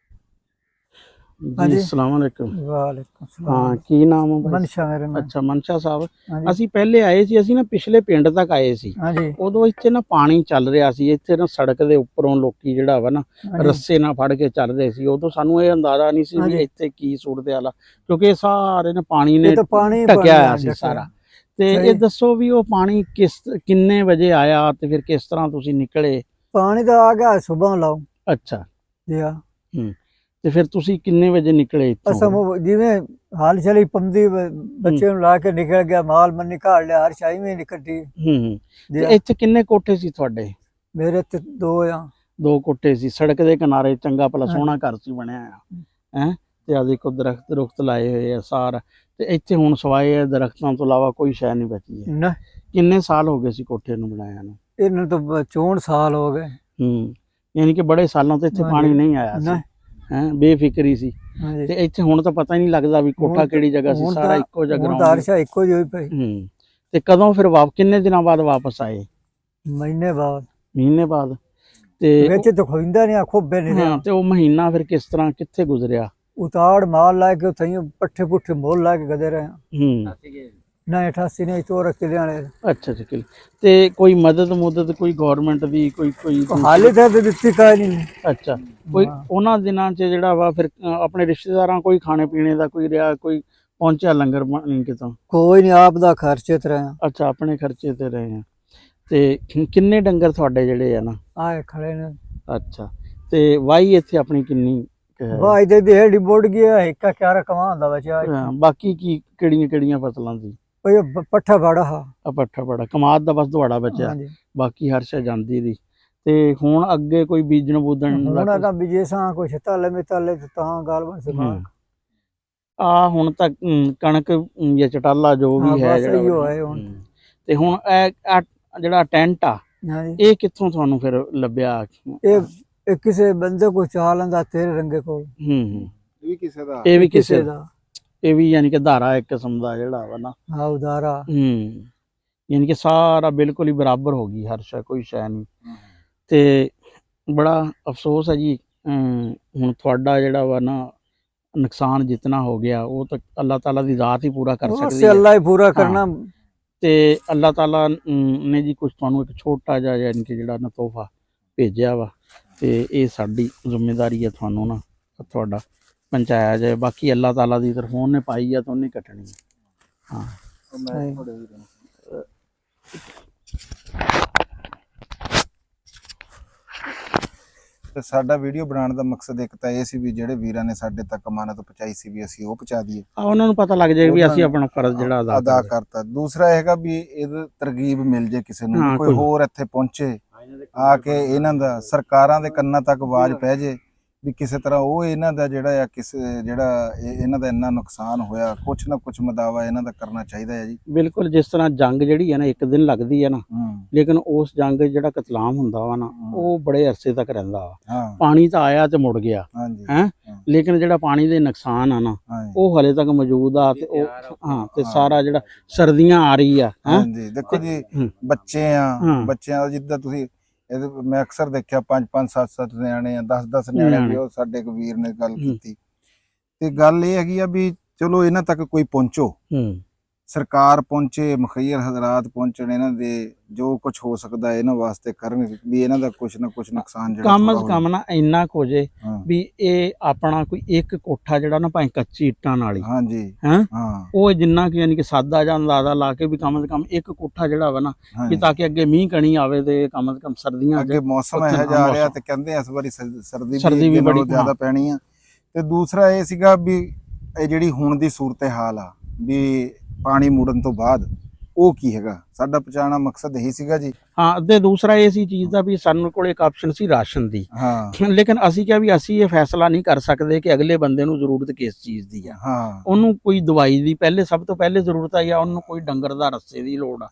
ਜੀ ਹਾਂਜੀ। ਅਸਲਾਮ ਵਾਲੇਕੁਮ ਵਾਲੇਕੁਮ ਹਾਂ ਸਲਾਮ ਕੀ ਨਾਮ ਹੈ ਭਾਈ? ਮਨਸ਼ਾ ਮੇਰੇ ਨਾਲ ਅੱਛਾ ਮਨਸ਼ਾ ਸਾਹਿਬ ਹਾਂਜੀ ਅਸੀਂ ਪਹਿਲੇ ਆਏ ਸੀ ਅਸੀਂ ਨਾ ਪਿਛਲੇ ਪਿੰਡ ਤੱਕ ਆਏ ਸੀ ਹਾਂਜੀ ਉਦੋਂ ਇੱਥੇ ਨਾ ਪਾਣੀ ਚੱਲ ਰਿਹਾ ਸੀ ਇੱਥੇ ਨਾ ਸੜਕ ਦੇ ਉੱਪਰੋਂ ਲੋਕੀ ਜਿਹੜਾ ਵਾ ਨਾ ਹਾਂਜੀ। ਰੱਸੇ ਨਾਲ ਫੜ ਕੇ ਚੱਲ ਰਹੇ ਸੀ ਉਦੋਂ ਸਾਨੂੰ ਇਹ ਅੰਦਾਜ਼ਾ ਨਹੀਂ ਸੀ ਵੀ ਹਾਂਜੀ। ਇੱਥੇ ਕੀ ਸੂਰਤ ਹਾਲ ਆ ਕਿਉਂਕਿ ਇਹ ਸਾਰੇ ਨੇ ਪਾਣੀ ਨੇ ਇਹ ਤਾਂ ਪਾਣੀ ਢਕਿਆ ਹੋਇਆ ਪਾਣੀ ਸੀ ਢਕਿਆ। ਸਾਰਾ ਤੇ ਸਹੀ। ਇਹ ਦੱਸੋ ਵੀ ਉਹ ਪਾਣੀ ਕਿੰਨੇ ਵਜੇ ਆਇਆ ਤੇ ਫਿਰ ਕਿਸ ਤਰ੍ਹਾਂ ਤੁਸੀਂ ਨਿਕਲੇ ਪਾਣੀ ਤਾਂ ਆ ਗਿਆ ਸੁਬਹ ਲਾਓ ਅੱਛਾ ਜੀ ਆ ਤੇ ਫਿਰ ਤੁਸੀਂ ਕਿੰਨੇ ਵਜੇ ਨਿਕਲੇ ਇੱਥੋਂ ਅਸਾਂ ਜਿਵੇਂ ਹਾਲ ਚਲੀ ਪੰਦੀ ਬੱਚੇ ਨੂੰ ਲਾ ਕੇ ਨਿਕਲ ਗਿਆ ਮਾਲ ਮਨ ਨਿਕਾਲ ਲਿਆ ਹਰ ਸ਼ਾਈ ਵਿੱਚ ਨਿਕਲਦੀ ਹੂੰ ਜੀ ਤੇ ਆ। ਇੱਥੇ ਕਿੰਨੇ ਕੋਠੇ ਸੀ ਤੁਹਾਡੇ ਮੇਰੇ ਤੇ 2 ਆ 2 ਕੋਠੇ ਸੀ ਸੜਕ ਦੇ ਕਿਨਾਰੇ ਚੰਗਾ ਭਲਾ ਸੋਹਣਾ ਘਰ ਸੀ ਬਣਿਆ ਆ ਹੈ ਤੇ ਆ ਦੇਖੋ ਦਰਖਤ ਲਾਏ ਹੋਏ ਆ ਸਾਰ ਤੇ ਇੱਥੇ ਹੁਣ ਸਵਾਏ ਆ ਦਰਖਤਾਂ ਤੋਂ ਇਲਾਵਾ ਕੋਈ ਸ਼ੈ ਨਹੀਂ ਬਚੀ ਹੈ ਨਾ ਕਿੰਨੇ ਸਾਲ ਹੋ ਗਏ ਸੀ ਕੋਠੇ ਨੂੰ ਬਣਾਇਆ ਨੂੰ ਇਹਨਾਂ ਤੋਂ 64 ਸਾਲ ਹੋ ਗਏ ਯਾਨੀ ਕਿ ਬੜੇ ਸਾਲਾਂ ਤੋਂ ਇੱਥੇ ਹਾਂਜੀ। ਪਾਣੀ ਨਹੀਂ ਆਇਆ ਸੀ ਨਾ ਹੈ ਬੇਫਿਕਰੀ ਸੀ ਹਾਂਜੀ ਤੇ ਇੱਥੇ ਹੁਣ ਤਾਂ ਪਤਾ ਹੀ ਨਹੀਂ ਲੱਗਦਾ ਵੀ ਕੋਠਾ ਹੁਣ ਕਿਹੜੀ ਜਗ੍ਹਾ ਸੀ ਹੁਣ ਸਾਰਾ ਤਾਂ- ਇੱਕੋ ਜਗ੍ਹਾ ਹੁਣ ਤਾਂ ਅਰਸ਼ਾ ਇੱਕੋ ਜਿਹੀ ਹੋਈ ਪਈ ਤੇ ਕਦੋਂ ਫਿਰ ਕਿੰਨੇ ਦਿਨਾਂ ਬਾਅਦ ਵਾਪਸ ਆਏ ਮਹੀਨੇ ਬਾਅਦ ਮਹੀਨੇ ਬਾਅਦ ਤੇ ਵਿੱਚ ਤਾਂ ਖੋਇੰਦਾ ਨਹੀਂ ਖੋਬੇ ਨਹੀਂ ਹਾਂ ਰਿਹਾ ਤੇ ਉਹ ਮਹੀਨਾ ਫਿਰ ਕਿਸ ਤਰ੍ਹਾਂ ਕਿੱਥੇ ਗੁਜ਼ਰਿਆ ਉਤਾੜ ਮਾਲ ਲਾ ਕੇ ਉੱਥੇ ਪੱਠੇ ਪੁੱਠੇ ਮੋਲ ਲਾ ਕੇ ਗਦੇ ਰਹੇ ਹੂੰ ਨਾ 88 ਨੇ 14 ਕਿਲੇ ਵਾਲੇ ਅੱਛਾ ਅੱਛਾ ਕਿੱਲੇ। ਤੇ ਕੋਈ ਮਦਦ ਕੋਈ ਗਵਰਨਮੈਂਟ ਦੀ ਕੋਈ ਹਾਲੇ ਤਾਂ ਦਿੱਤੀ ਕਾਇ ਨਹੀਂ। ਅੱਛਾ ਕੋਈ ਉਹਨਾਂ ਦਿਨਾਂ 'ਚ ਜਿਹੜਾ ਵਾ ਫਿਰ ਆਪਣੇ ਰਿਸ਼ਤੇਦਾਰਾਂ ਕੋਈ ਖਾਣੇ ਪੀਣੇ ਦਾ ਕੋਈ ਰਿਹਾ ਕੋਈ ਪਹੁੰਚਿਆ ਲੰਗਰ ਪਾਣੀ ਕਿਤੋਂ? ਕੋਈ ਨਹੀਂ, ਆਪ ਦਾ ਖਰਚੇ ਤਰ੍ਹਾਂ ਅੱਛਾ ਆਪਣੇ ਖਰਚੇ ਤੇ ਰਹੇ ਆ। ਤੇ ਕਿੰਨੇ ਡੰਗਰ ਤੁਹਾਡੇ ਜਿਹੜੇ ਆ ਨਾ? ਆਏ ਖੜੇ ਨੇ। ਅੱਛਾ ਤੇ ਵਾਈ ਇੱਥੇ ਆਪਣੀ ਕਿੰਨੀ ਕੁ ਹੈ? ਵਾਹ ਇਹਦੇ ਦੀ ਹੇੜੀ ਬੁੱਢ ਗਿਆ, ਇੱਕਾ ਕਿਆਰਾ ਕਮਾ ਹੁੰਦਾ ਬਚਾ। ਬਾਕੀ ਕੀ ਕਿਹੜੀਆਂ ਫਸਲਾਂ ਦੀ? ਪੱਠਾ ਬੜਾ ਹਾਂ। ਆ ਪੱਠਾ ਬੜਾ ਕਮਾਦ ਦਾ ਬਸ ਦੁਆੜਾ ਬਚਿਆ, ਹਾਂਜੀ ਬਾਕੀ ਹਰ ਸ਼ੈ ਜਾਂਦੀ ਦੀ। ਤੇ ਹੁਣ ਅੱਗੇ ਕੋਈ ਬੀਜਣ ਬੂਦਣ ਹੁਣ ਤਾਂ ਬੀਜੇ ਸਾਂ ਕੁਛ ਤਾਲੇ ਮਿਤਾਲੇ ਤਾਂ ਗੱਲ ਬਣ ਸਕਾ। ਆ ਹੁਣ ਤੱਕ ਕਣਕ ਜਾਂ ਚਟਾਲਾ ਜੋ ਵੀ ਹੈ ਬਸ ਇਹੋ ਹੈ ਹੁਣ। ਤੇ ਹੁਣ ਇਹ ਜਿਹੜਾ ਟੈਂਟ ਆ ਹਾਂਜੀ ਇਹ ਕਿੱਥੋਂ ਤੁਹਾਨੂੰ ਫਿਰ ਲੱਭਿਆ? ਇਹ ਕਿਸੇ ਬੰਦੇ ਕੋ ਚਾਹ ਲੈਂਦਾ ਤੇਰੇ ਰੰਗੇ ਕੋਲ। ਇਹ ਵੀ ਕਿਸੇ ਦਾ ਇਹ ਵੀ ਕਿਸੇ ਦਾ। ਇਹ ਵੀ ਯਾਨੀ ਕਿ ਧਾਰਾ ਇੱਕ ਕਿਸਮ ਦਾ ਜਿਹੜਾ ਵਾ ਨਾ। ਹਾਂ ਉਦਾਰਾ। ਯਾਨੀ ਕਿ ਸਾਰਾ ਬਿਲਕੁਲ ਹੀ ਬਰਾਬਰ ਹੋ ਗਈ, ਹਰ ਸ਼ੈ ਕੋਈ ਸ਼ੈ ਨਹੀਂ। ਤੇ ਬੜਾ ਅਫਸੋਸ ਹੈ ਜੀ, ਹੁਣ ਤੁਹਾਡਾ ਜਿਹੜਾ ਵਾ ਨਾ ਨੁਕਸਾਨ ਜਿਤਨਾ ਹੋ ਗਿਆ ਉਹ ਤਾਂ ਅੱਲਾਹ ਤਾਲਾ ਦੀ ਜ਼ਾਤ ਹੀ ਪੂਰਾ ਕਰ ਸਕਦੀ ਹੈ। ਅੱਲਾਹ ਹੀ ਪੂਰਾ ਕਰਨਾ। ਤੇ ਅੱਲਾਹ ਤਾਲਾ ਨੇ ਜੀ ਕੁਝ ਤੁਹਾਨੂੰ ਇੱਕ ਛੋਟਾ ਜਿਹਾ ਯਾਨੀ ਕਿ ਜਿਹੜਾ ਨਾ ਤੋਹਫਾ ਭੇਜਿਆ ਵਾ, ਤੇ ਇਹ ਸਾਡੀ ਜ਼ਿੰਮੇਵਾਰੀ ਹੈ ਤੁਹਾਨੂੰ ਨਾ ਤੁਹਾਡਾ ਪਹੁੰਚਾਇਆ ਜਾਏ। ਬਾਕੀ ਅੱਲਾਹ ਤਾਲਾ ਦੀ ਤਰਫੋਂ ਉਹਨੇ ਪਾਈ ਆ ਤਾਂ ਉਹਨੇ ਕੱਟਣੀ ਹੈ। ਹਾਂ ਤੇ ਸਾਡਾ ਵੀਡੀਓ ਬਣਾਉਣ ਦਾ ਮਕਸਦ ਇੱਕ ਤਾਂ ਇਹ ਸੀ ਵੀ ਜਿਹੜੇ ਵੀਰਾਂ ਨੇ ਸਾਡੇ ਤੱਕ ਅਮਾਨਤ ਪਹੁੰਚਾਈ ਸੀ ਵੀ ਅਸੀਂ ਉਹ ਪਹੁੰਚਾ ਦਈਏ, ਉਹਨਾਂ ਨੂੰ ਪਤਾ ਲੱਗ ਜਾਏ ਵੀ ਅਸੀਂ ਆਪਣਾ ਫਰਜ਼ ਜਿਹੜਾ ਅਦਾ ਕਰਤਾ। ਦੂਸਰਾ ਹੈਗਾ ਵੀ ਇਹਦੇ ਤਰਗੀਬ ਮਿਲ ਜੇ ਕਿਸੇ ਨੂੰ, ਵੀ ਕੋਈ ਹੋਰ ਇੱਥੇ ਪਹੁੰਚੇ ਆ ਕੇ ਇਹਨਾਂ ਦਾ ਸਰਕਾਰਾਂ ਦੇ ਕੰਨਾਂ ਤੱਕ ਆਵਾਜ਼ ਪੈ ਜੇ ਵੀ ਕਿਸੇ ਤਰ੍ਹਾਂ ਉਹ ਇਹਨਾਂ ਦਾ ਜਿਹੜਾ ਆ ਇਹਨਾਂ ਦਾ ਇੰਨਾ ਨੁਕਸਾਨ ਹੋਇਆ, ਕੁਛ ਨਾ ਕੁਛ ਮਦਾਵਾ ਇਹਨਾਂ ਦਾ ਕਰਨਾ ਚਾਹੀਦਾ ਹੈ ਜੀ। ਬਿਲਕੁਲ ਜਿਸ ਤਰ੍ਹਾਂ ਜੰਗ ਜਿਹੜੀ ਹੈ ਨਾ ਇੱਕ ਦਿਨ ਲੱਗਦੀ ਹੈ ਨਾ, ਲੇਕਿਨ ਉਸ ਜੰਗ ਜਿਹੜਾ ਕਤਲਾਮ ਹੁੰਦਾ ਵਾ ਨਾ ਉਹ ਬੜੇ ਅਰਸੇ ਤੱਕ ਰਹਿੰਦਾ ਵਾ। ਪਾਣੀ ਤਾਂ ਆਇਆ ਤੇ ਮੁੜ ਗਿਆ ਹੈ, ਲੇਕਿਨ ਜਿਹੜਾ ਪਾਣੀ ਦੇ ਨੁਕਸਾਨ ਆ ਨਾ ਉਹ ਹਲੇ ਤੱਕ ਮੌਜੂਦ ਆ। ਤੇ ਉਹ ਤੇ ਸਾਰਾ ਜਿਹੜਾ ਸਰਦੀਆਂ ਆ ਰਹੀ ਆ। ਹਾਂਜੀ ਦੇਖੋ ਜੀ ਬੱਚਿਆਂ ਦਾ ਜਿੱਦਾਂ ਤੁਸੀਂ ਮੈਂ ਅਕਸਰ ਦੇਖਿਆ 5-5 7-7 ਨਿਆਣੇ ਆ, 10-10 ਨਿਆਣੇ ਵੀ। ਉਹ ਸਾਡੇ ਇੱਕ ਵੀਰ ਨੇ ਗੱਲ ਕੀਤੀ ਤੇ ਗੱਲ ਇਹ ਹੈਗੀ ਆ ਵੀ ਚਲੋ ਇਹਨਾਂ ਤੱਕ ਕੋਈ ਪਹੁੰਚੋ, ਸਰਕਾਰ ਪਹੁੰਚੇ, ਮੁਖੱਈਰ ਹਜ਼ਰਾਤ ਪਹੁੰਚਣ, ਇਹਨਾਂ ਦੇ ਜੋ ਕੁਝ ਹੋ ਸਕਦਾ ਇਹਨਾਂ ਵਾਸਤੇ ਕਰਨ ਵੀ ਇਹਨਾਂ ਦਾ ਕੁਛ ਨਾ ਕੁਛ ਨੁਕਸਾਨ ਜਿਹੜਾ ਕਮ ਸੇ ਕਮ ਨਾ ਇੰਨਾ ਕੁ ਹੋ ਜੇ ਵੀ ਇਹ ਆਪਣਾ ਕੋਈ ਇੱਕ ਕੋਠਾ ਜਿਹੜਾ ਨਾ ਭਾਵੇਂ ਕੱਚੀ ਇੱਟਾਂ ਨਾਲ ਹੀ ਉਹ ਜਿੰਨਾ ਕਿ ਯਾਨੀ ਕਿ ਸਾਦਾ ਜਾਂ ਅੰਦਾਜ਼ਾ ਲਾ ਕੇ ਵੀ ਕਮ ਸੇ ਕਮ ਇੱਕ ਕੋਠਾ ਜਿਹੜਾ ਵਾ ਨਾ ਵੀ ਤਾਂ ਕਿ ਅੱਗੇ ਮੀਂਹ ਕਣੀ ਆਵੇ ਤੇ ਕਮ ਸੇ ਕਮ ਸਰਦੀਆਂ ਅੱਗੇ ਮੌਸਮ ਇਹੋ ਜਿਹਾ ਆ ਰਿਹਾ ਤੇ ਕਹਿੰਦੇ ਇਸ ਵਾਰੀ ਸਰਦੀ ਵੀ ਬੜੀ ਜ਼ਿਆਦਾ ਪੈਣੀ ਆ। ਤੇ ਦੂਸਰਾ ਇਹ ਸੀਗਾ ਵੀ ਇਹ ਜਿਹੜੀ ਹੁਣ ਦੀ ਸੂਰਤ ਹਾਲ ਆ ਵੀ ਪਾਣੀ ਮੁੜਨ ਤੋਂ ਬਾਅਦ ਉਹ ਕੀ ਹੈਗਾ, ਸਾਡਾ ਪਹੁੰਚਾਉਣਾ ਮਕਸਦ ਇਹੀ ਸੀਗਾ ਜੀ। ਹਾਂ ਤੇ ਦੂਸਰਾ ਇਹ ਸੀ ਚੀਜ਼ ਦਾ ਵੀ ਸਾਨੂੰ ਕੋਲ ਇੱਕ ਆਪਸ਼ਨ ਸੀ ਰਾਸ਼ਨ ਦੀ, ਲੇਕਿਨ ਅਸੀਂ ਕਿਹਾ ਵੀ ਅਸੀਂ ਇਹ ਫੈਸਲਾ ਨਹੀਂ ਕਰ ਸਕਦੇ ਕਿ ਅਗਲੇ ਬੰਦੇ ਨੂੰ ਜ਼ਰੂਰਤ ਕਿਸ ਚੀਜ਼ ਦੀ ਆ। ਉਹਨੂੰ ਕੋਈ ਦਵਾਈ ਦੀ ਸਭ ਤੋਂ ਪਹਿਲੇ ਜ਼ਰੂਰਤ ਆ, ਜਾਂ ਉਹਨੂੰ ਕੋਈ ਡੰਗਰ ਦਾ ਰੱਸੇ ਦੀ ਲੋੜ ਆ।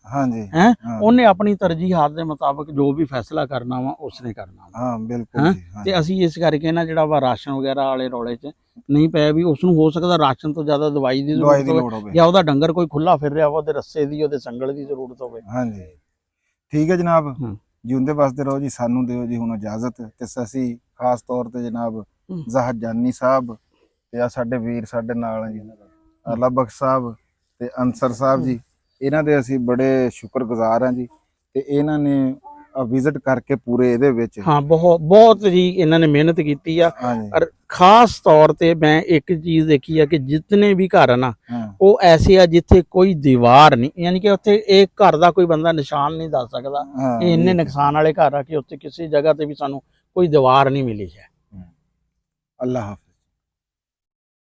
ਹੈ ਉਹਨੇ ਆਪਣੀ ਤਰਜੀਹਾਤ ਦੇ ਮੁਤਾਬਕ ਜੋ ਵੀ ਫੈਸਲਾ ਕਰਨਾ ਵਾ ਉਸਨੇ ਕਰਨਾ ਵਾ। ਬਿਲਕੁਲ। ਤੇ ਅਸੀਂ ਇਸ ਕਰਕੇ ਨਾ ਜਿਹੜਾ ਵਾ ਰਾਸ਼ਨ ਵਗੈਰਾ ਵਾਲੇ ਰੌਲੇ 'ਚ ਨਹੀਂ ਪਏ ਵੀ ਉਸਨੂੰ ਹੋ ਸਕਦਾ ਰਾਸ਼ਨ ਤੋਂ ਜ਼ਿਆਦਾ ਦਵਾਈ ਦੀ ਜ਼ਰੂਰਤ ਹੋਵੇ, ਜਾਂ ਉਹਦਾ ਡੰਗਰ ਕੋਈ ਖੁੱਲਾ ਫਿਰ ਰਿਹਾ ਵਾ ਉਹਦੇ ਰੱਸੇ ਦੀ ਉਹਦੇ ਸੰਗਲ ਦੀ ਜ਼ਰੂਰਤ ਹੋਵੇ। ਹਾਂਜੀ ਠੀਕ ਹੈ ਜਨਾਬ, ਜਿਉਂਦੇ ਵਸਦੇ ਰਹੋ ਜੀ। ਸਾਨੂੰ ਦਿਓ ਜੀ ਹੁਣ ਇਜਾਜ਼ਤ। ਤੇ ਅਸੀਂ ਖਾਸ ਤੌਰ ਤੇ ਜਨਾਬ ਜ਼ਾਹਦ ਜਾਨੀ ਸਾਹਿਬ ਤੇ ਆ ਸਾਡੇ ਵੀਰ ਸਾਡੇ ਨਾਲ ਜੀ ਅੱਲਾ ਬਖਸ਼ ਸਾਹਿਬ ਤੇ ਅੰਸਰ ਸਾਹਿਬ ਜੀ, ਇਹਨਾਂ ਦੇ ਅਸੀਂ ਬੜੇ ਸ਼ੁਕਰਗੁਜ਼ਾਰ ਹਾਂ ਜੀ। ਤੇ ਇਹਨਾਂ ਨੇ ਵਿਜ਼ਿਟ ਕਰਕੇ ਪੂਰੇ ਇਹਦੇ ਵਿੱਚ ਬਹੁਤ ਜੀ ਇਹਨਾਂ ਨੇ ਮਿਹਨਤ ਕੀਤੀ ਆ। ਔਰ ਖਾਸ ਤੌਰ ਤੇ ਮੈਂ ਇੱਕ ਚੀਜ਼ ਦੇਖੀ ਆ ਕਿ ਜਿਤਨੇ ਵੀ ਘਰ ਨਾ ਉਹ ਐਸੇ ਆ ਜਿੱਥੇ ਕੋਈ ਦੀਵਾਰ ਨਹੀਂ, ਯਾਨੀ ਕਿ ਉੱਥੇ ਇੱਕ ਘਰ ਦਾ ਕੋਈ ਬੰਦਾ ਨਿਸ਼ਾਨ ਨਹੀਂ ਦੱਸ ਸਕਦਾ ਇਹ ਇੰਨੇ ਨੁਕਸਾਨ ਵਾਲੇ ਘਰ ਆ ਕਿ ਉੱਥੇ ਕਿਸੇ ਜਗ੍ਹਾ ਤੇ ਵੀ ਸਾਨੂੰ ਕੋਈ ਦੀਵਾਰ ਨਹੀਂ ਮਿਲੀ ਹੈ। ਅੱਲਾਹ ਹਾਫਿਜ਼।